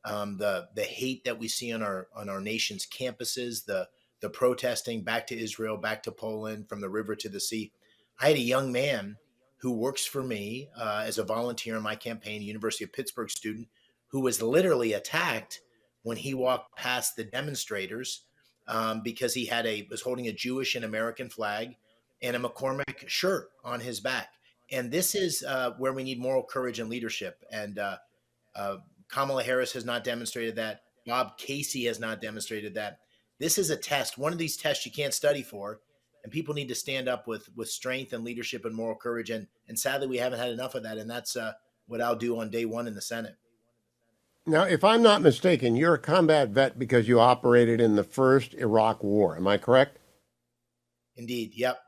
The hate that we see on our nation's campuses, the protesting back to Israel, back to Poland, from the river to the sea. I had a young man who works for me as a volunteer in my campaign, University of Pittsburgh student, who was literally attacked when he walked past the demonstrators because he was holding a Jewish and American flag and a McCormick shirt on his back. And this is where we need moral courage and leadership. And Kamala Harris has not demonstrated that. Bob Casey has not demonstrated that. This is a test, one of these tests you can't study for, and people need to stand up with strength and leadership and moral courage. And sadly, we haven't had enough of that. And that's what I'll do on day one in the Senate. Now, if I'm not mistaken, you're a combat vet because you operated in the first Iraq War. Am I correct? Indeed. Yep.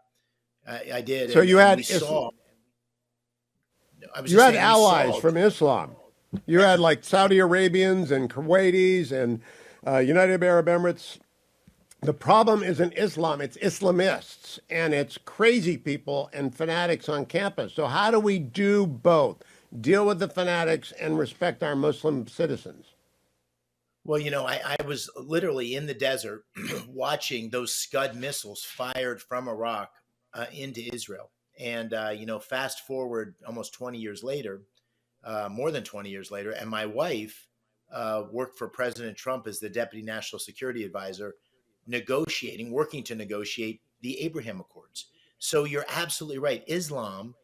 I did. So you had allies from Islam. You had like Saudi Arabians and Kuwaitis and United Arab Emirates. The problem isn't Islam, it's Islamists, and it's crazy people and fanatics on campus. So how do we do both? Deal with the fanatics and respect our Muslim citizens? Well, you know, I was literally in the desert watching those Scud missiles fired from Iraq into Israel. And, fast forward almost 20 years later, more than 20 years later, and my wife worked for President Trump as the Deputy National Security Advisor, working to negotiate the Abraham Accords. So you're absolutely right. Islam,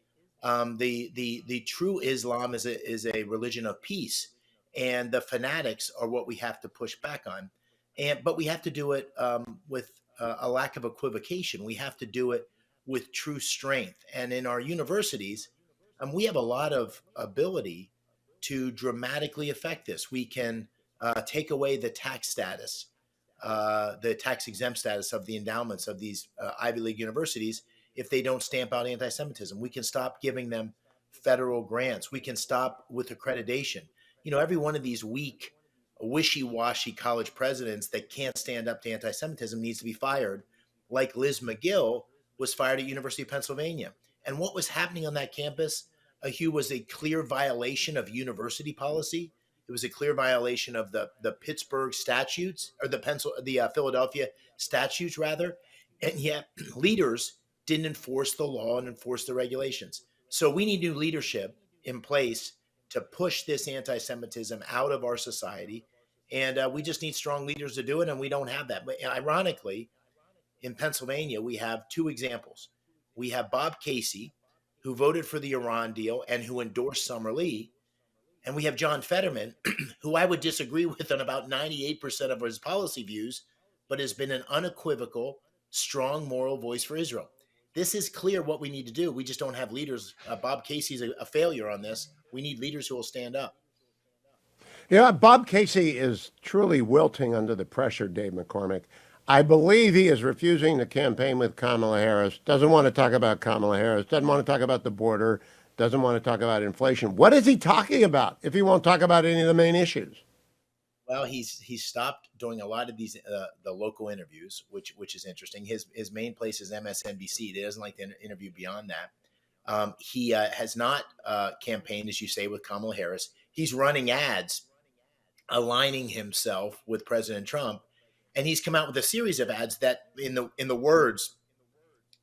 the true Islam is a religion of peace, and the fanatics are what we have to push back on. But we have to do it with a lack of equivocation. We have to do it with true strength. And in our universities, we have a lot of ability to dramatically affect this. We can take away the tax status, the tax exempt status of the endowments of these Ivy League universities if they don't stamp out anti-Semitism. We can stop giving them federal grants. We can stop with accreditation. You know, every one of these weak, wishy-washy college presidents that can't stand up to anti-Semitism needs to be fired, like Liz McGill was fired at University of Pennsylvania. And what was happening on that campus, Hugh, was a clear violation of university policy. It was a clear violation of the Pittsburgh statutes, or the Philadelphia statutes, rather. And yet leaders didn't enforce the law and enforce the regulations. So we need new leadership in place to push this anti-Semitism out of our society. And we just need strong leaders to do it, and we don't have that. But ironically, in Pennsylvania, we have two examples. We have Bob Casey, who voted for the Iran deal and who endorsed Summer Lee. And we have John Fetterman, who I would disagree with on about 98% of his policy views, but has been an unequivocal, strong moral voice for Israel. This is clear what we need to do. We just don't have leaders. Bob Casey's a failure on this. We need leaders who will stand up. Yeah, Bob Casey is truly wilting under the pressure, Dave McCormick. I believe he is refusing to campaign with Kamala Harris, doesn't want to talk about Kamala Harris, doesn't want to talk about the border, doesn't want to talk about inflation. What is he talking about if he won't talk about any of the main issues? Well, he's stopped doing a lot of these the local interviews, which is interesting. His main place is MSNBC. He doesn't like to interview beyond that. He has not campaigned, as you say, with Kamala Harris. He's running ads aligning himself with President Trump, and he's come out with a series of ads that, in the words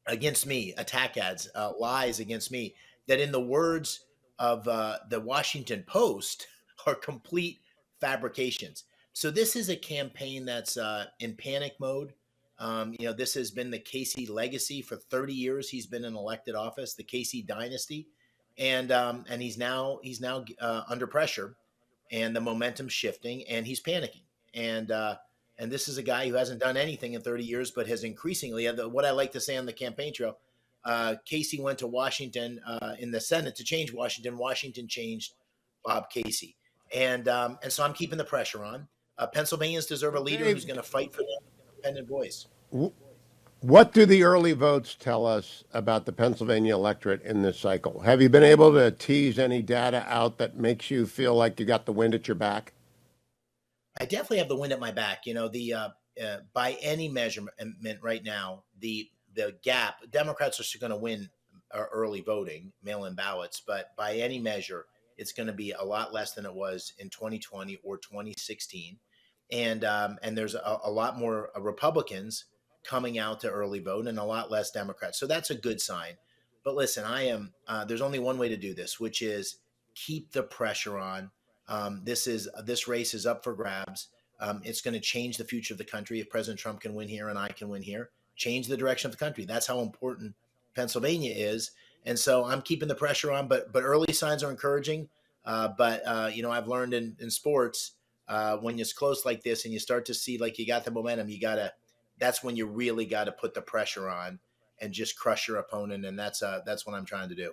against me, attack ads, lies against me, that in the words of the Washington Post are complete fabrications. So this is a campaign that's in panic mode. This has been the Casey legacy for 30 years. He's been in elected office, the Casey dynasty, and he's now under pressure, and the momentum's shifting, and he's panicking. And this is a guy who hasn't done anything in 30 years, but has increasingly, what I like to say on the campaign trail, Casey went to Washington in the Senate to change Washington. Washington changed Bob Casey. And so I'm keeping the pressure on. Pennsylvanians deserve a leader who's going to fight for them, independent voice. What do the early votes tell us about the Pennsylvania electorate in this cycle? Have you been able to tease any data out that makes you feel like you got the wind at your back? I definitely have the wind at my back. By any measurement right now, the gap, Democrats are going to win early voting, mail-in ballots, but by any measure, it's going to be a lot less than it was in 2020 or 2016. And there's a lot more Republicans coming out to early vote and a lot less Democrats. So that's a good sign. But listen, there's only one way to do this, which is keep the pressure on. This race is up for grabs. It's going to change the future of the country if President Trump can win here and I can win here, change the direction of the country. That's how important Pennsylvania is. And so I'm keeping the pressure on, but early signs are encouraging. I've learned in sports, when it's close like this and you start to see like you got the momentum, that's when you really got to put the pressure on and just crush your opponent. And that's what I'm trying to do.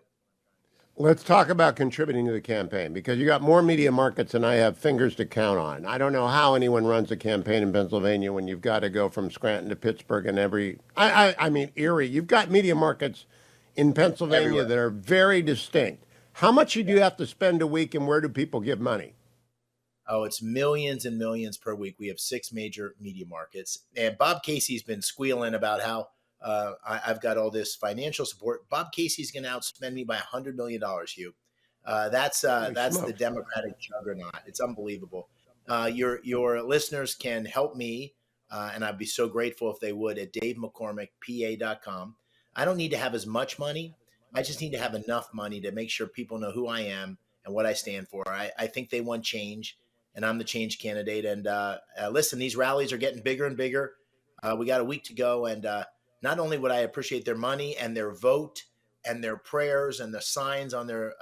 Let's talk about contributing to the campaign, because you got more media markets than I have fingers to count on. I don't know how anyone runs a campaign in Pennsylvania when you've got to go from Scranton to Pittsburgh and Erie. You've got media markets in Pennsylvania everywhere that are very distinct. How much do you have to spend a week, and where do people give money? Oh, it's millions and millions per week. We have 6 major media markets. And Bob Casey's been squealing about how I've got all this financial support. Bob Casey's going to outspend me by $100 million, Hugh. That's the Democratic juggernaut. It's unbelievable. Your listeners can help me, and I'd be so grateful if they would, at davemccormickpa.com. I don't need to have as much money. I just need to have enough money to make sure people know who I am and what I stand for. I think they want change, and I'm the change candidate. And listen, these rallies are getting bigger and bigger. We got a week to go, and not only would I appreciate their money and their vote and their prayers and the signs on their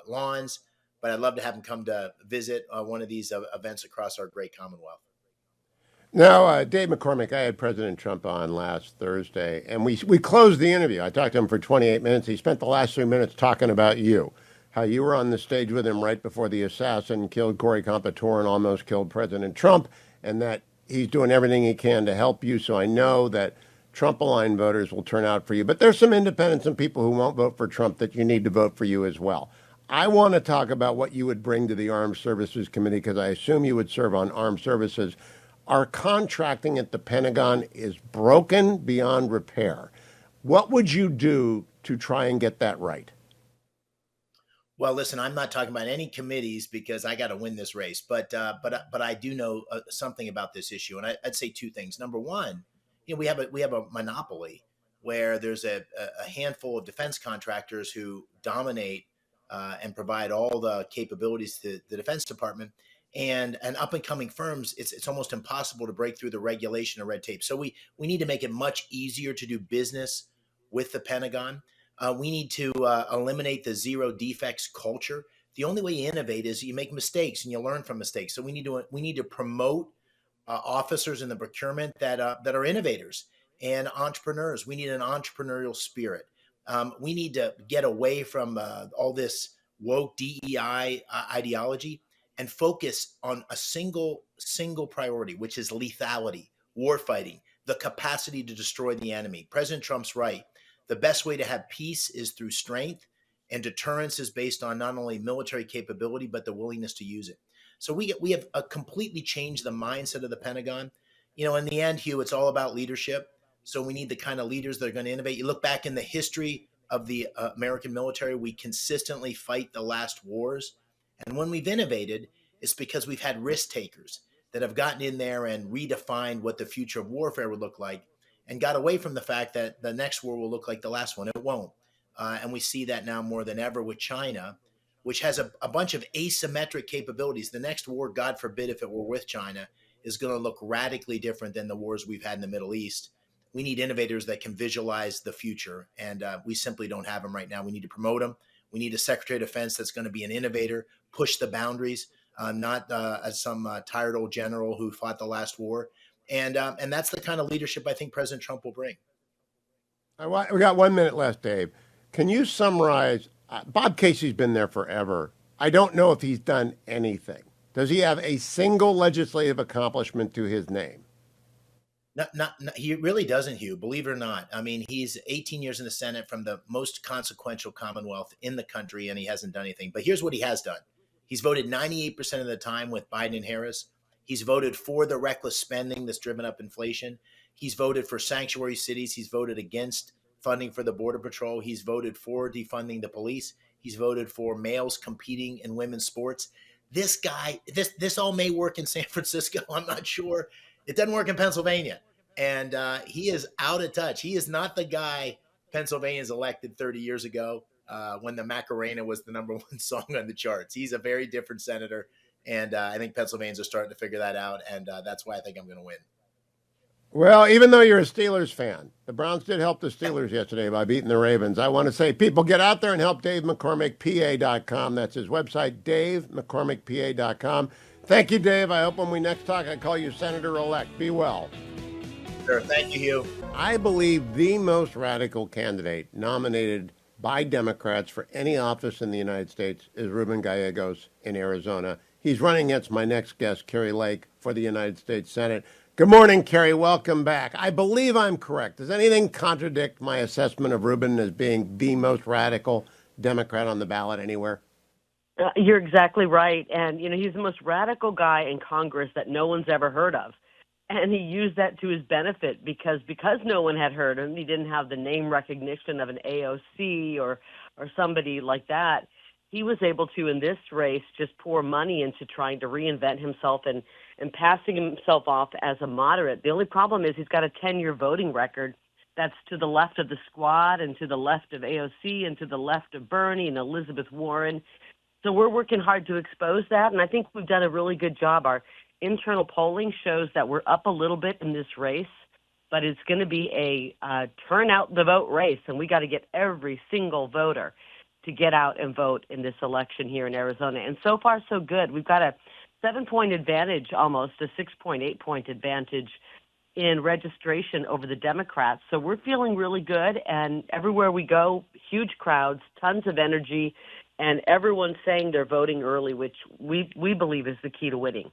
lawns, but I'd love to have them come to visit one of these events across our great Commonwealth. Now, Dave McCormick, I had President Trump on last Thursday, and we closed the interview. I talked to him for 28 minutes. He spent the last 3 minutes talking about you, how you were on the stage with him right before the assassin killed Corey Compatore and almost killed President Trump, and that he's doing everything he can to help you. So I know that Trump-aligned voters will turn out for you. But there's some independents and people who won't vote for Trump that you need to vote for you as well. I want to talk about what you would bring to the Armed Services Committee, because I assume you would serve on armed services. Our contracting at the Pentagon is broken beyond repair. What would you do to try and get that right? Well, listen, I'm not talking about any committees because I got to win this race, but I do know something about this issue, and I'd say 2 things. Number one, we have a monopoly where there's a handful of defense contractors who dominate and provide all the capabilities to the Defense Department and up and coming firms, it's almost impossible to break through the regulation or red tape. So we need to make it much easier to do business with the Pentagon. We need to eliminate the zero defects culture. The only way you innovate is you make mistakes and you learn from mistakes. So we need to promote officers in the procurement that are innovators and entrepreneurs. We need an entrepreneurial spirit. We need to get away from all this woke DEI ideology and focus on a single priority, which is lethality, warfighting, the capacity to destroy the enemy. President Trump's right. The best way to have peace is through strength, and deterrence is based on not only military capability, but the willingness to use it. So we have completely changed the mindset of the Pentagon. In the end, Hugh, it's all about leadership. So we need the kind of leaders that are going to innovate. You look back in the history of the American military, we consistently fight the last wars. And when we've innovated, it's because we've had risk takers that have gotten in there and redefined what the future of warfare would look like and got away from the fact that the next war will look like the last one. It won't. And we see that now more than ever with China, which has a bunch of asymmetric capabilities. The next war, God forbid, if it were with China, is going to look radically different than the wars we've had in the Middle East. We need innovators that can visualize the future, and we simply don't have them right now. We need to promote them. We need a Secretary of Defense that's going to be an innovator, push the boundaries, not as some tired old general who fought the last war. And that's the kind of leadership I think President Trump will bring. We got 1 minute left, Dave. Can you summarize? Bob Casey's been there forever. I don't know if he's done anything. Does he have a single legislative accomplishment to his name? Not, he really doesn't, Hugh, believe it or not. I mean, he's 18 years in the Senate from the most consequential Commonwealth in the country, and he hasn't done anything. But here's what he has done. He's voted 98% of the time with Biden and Harris. He's voted for the reckless spending that's driven up inflation. He's voted for sanctuary cities. He's voted against funding for the Border Patrol. He's voted for defunding the police. He's voted for males competing in women's sports. This guy, this all may work in San Francisco. I'm not sure. It doesn't work in Pennsylvania. And he is out of touch. He is not the guy Pennsylvanians elected 30 years ago when the Macarena was the number one song on the charts. He's a very different senator. And I think Pennsylvanians are starting to figure that out. And that's why I think I'm going to win. Well, even though you're a Steelers fan, the Browns did help the Steelers yesterday by beating the Ravens. I want to say, people, get out there and help Dave McCormick, PA.com. That's his website, DaveMcCormickPA.com. Thank you, Dave. I hope when we next talk, I call you Senator-elect. Be well. Sure. Thank you, Hugh. I believe the most radical candidate nominated by Democrats for any office in the United States is Ruben Gallegos in Arizona. He's running against my next guest, Carrie Lake, for the United States Senate. Good morning, Carrie. Welcome back. I believe I'm correct. Does anything contradict my assessment of Ruben as being the most radical Democrat on the ballot anywhere? You're exactly right. And, he's the most radical guy in Congress that no one's ever heard of. And he used that to his benefit because no one had heard him. He didn't have the name recognition of an AOC or somebody like that. He was able to, in this race, just pour money into trying to reinvent himself and passing himself off as a moderate. The only problem is he's got a 10-year voting record that's to the left of the squad and to the left of AOC and to the left of Bernie and Elizabeth Warren. So we're working hard to expose that, and I think we've done a really good job. Our internal polling shows that we're up a little bit in this race, but it's going to be a turn out the vote race, and we got to get every single voter to get out and vote in this election here in Arizona. And so far, so good. We've got a 7-point advantage, almost a 6.8-point advantage in registration over the Democrats. So we're feeling really good, and everywhere we go, huge crowds, tons of energy, and everyone's saying they're voting early, which we believe is the key to winning.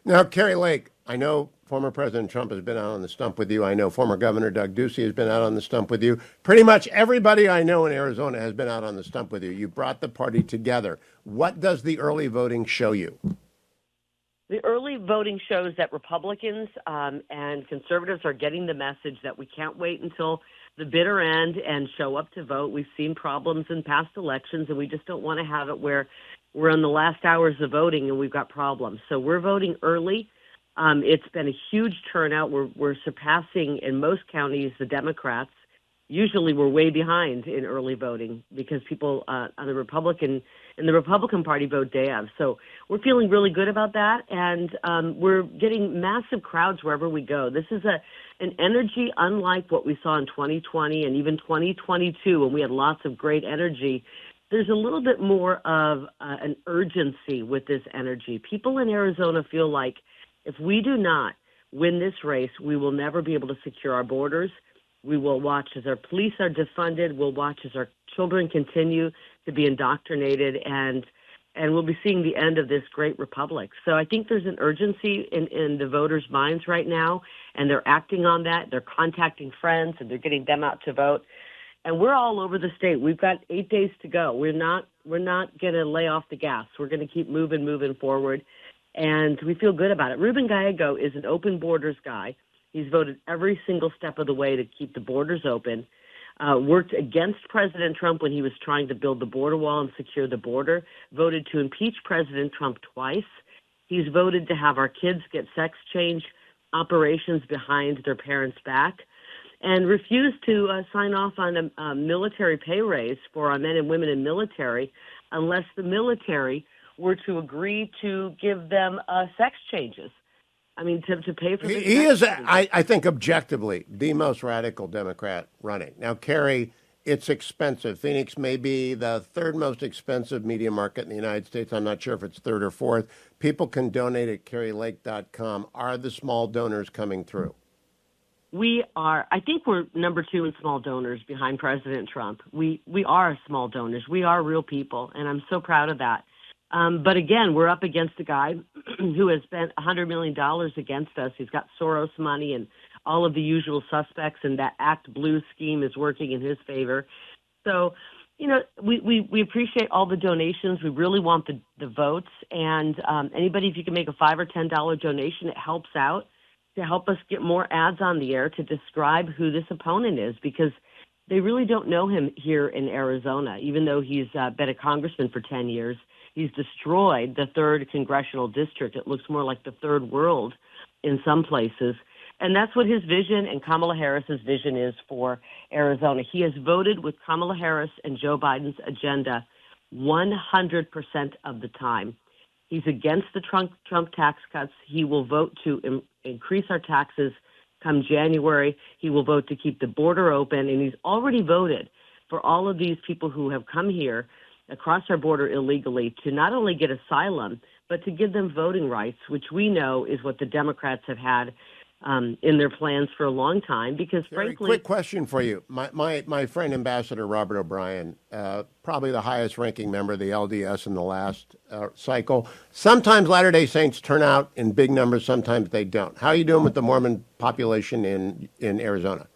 Now, Carrie Lake, I know former President Trump has been out on the stump with you. I know former Governor Doug Ducey has been out on the stump with you. Pretty much everybody I know in Arizona has been out on the stump with you. You brought the party together. What does the early voting show you? The early voting shows that Republicans and conservatives are getting the message that we can't wait until the bitter end and show up to vote. We've seen problems in past elections, and we just don't want to have it where we're in the last hours of voting and we've got problems. So we're voting early. It's been a huge turnout. We're surpassing in most counties the Democrats, usually we're way behind in early voting because people on the Republican Party vote day of. So we're feeling really good about that, and we're getting massive crowds wherever we go. This is an energy unlike what we saw in 2020 and even 2022 when we had lots of great energy. There's a little bit more of an urgency with this energy. People in Arizona feel like if we do not win this race, we will never be able to secure our borders. We will watch as our police are defunded. We'll watch as our children continue to be indoctrinated, and we'll be seeing the end of this great republic. So I think there's an urgency in the voters' minds right now, and they're acting on that. They're contacting friends, and they're getting them out to vote. And we're all over the state. We've got 8 days to go. We're not going to lay off the gas. We're going to keep moving forward, and we feel good about it. Ruben Gallego is an open borders guy. He's voted every single step of the way to keep the borders open, worked against President Trump when he was trying to build the border wall and secure the border, voted to impeach President Trump twice. He's voted to have our kids get sex change operations behind their parents' back, and refused to sign off on a military pay raise for our men and women in military unless the military were to agree to give them sex changes. I mean, to pay for He is, I think, objectively, the most radical Democrat running. Now, Carrie, it's expensive. Phoenix may be the third most expensive media market in the United States. I'm not sure if it's third or fourth. People can donate at carrielake.com. Are the small donors coming through? I think we're number 2 in small donors behind President Trump. We are small donors. We are real people, and I'm so proud of that. But again, we're up against a guy who has spent $100 million against us. He's got Soros money and all of the usual suspects, and that Act Blue scheme is working in his favor. So, we appreciate all the donations. We really want the votes. And anybody, if you can make a $5 or $10 donation, it helps out to help us get more ads on the air to describe who this opponent is, because they really don't know him here in Arizona, even though he's been a congressman for 10 years. He's destroyed the 3rd congressional district. It looks more like the third world in some places. And that's what his vision and Kamala Harris's vision is for Arizona. He has voted with Kamala Harris and Joe Biden's agenda 100% of the time. He's against the Trump tax cuts. He will vote to increase our taxes come January. He will vote to keep the border open. And he's already voted for all of these people who have come here across our border illegally to not only get asylum, but to give them voting rights, which we know is what the Democrats have had in their plans for a long time. Because frankly, quick question for you. My friend Ambassador Robert O'Brien, probably the highest ranking member of the LDS in the last cycle. Sometimes Latter-day Saints turn out in big numbers, sometimes they don't. How are you doing with the Mormon population in Arizona?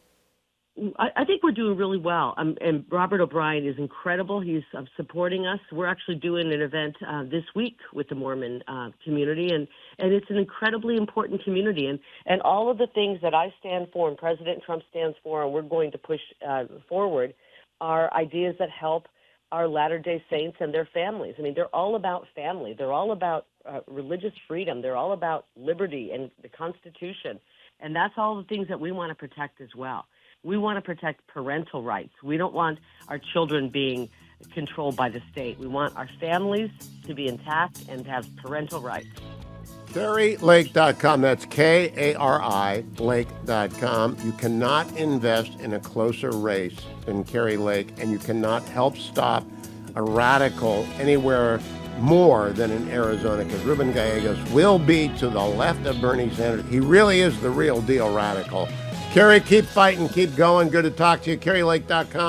I think we're doing really well. And Robert O'Brien is incredible. He's supporting us. We're actually doing an event this week with the Mormon community, and it's an incredibly important community. And all of the things that I stand for and President Trump stands for and we're going to push forward are ideas that help our Latter-day Saints and their families. I mean, they're all about family. They're all about religious freedom. They're all about liberty and the Constitution. And that's all the things that we want to protect as well. We want to protect parental rights. We don't want our children being controlled by the state. We want our families to be intact and to have parental rights. KarriLake.com. That's Kari Lake.com. You cannot invest in a closer race than Kari Lake, and you cannot help stop a radical anywhere more than in Arizona, because Ruben Gallegos will be to the left of Bernie Sanders. He really is the real deal radical. Carrie, keep fighting, keep going. Good to talk to you. KarriLake.com.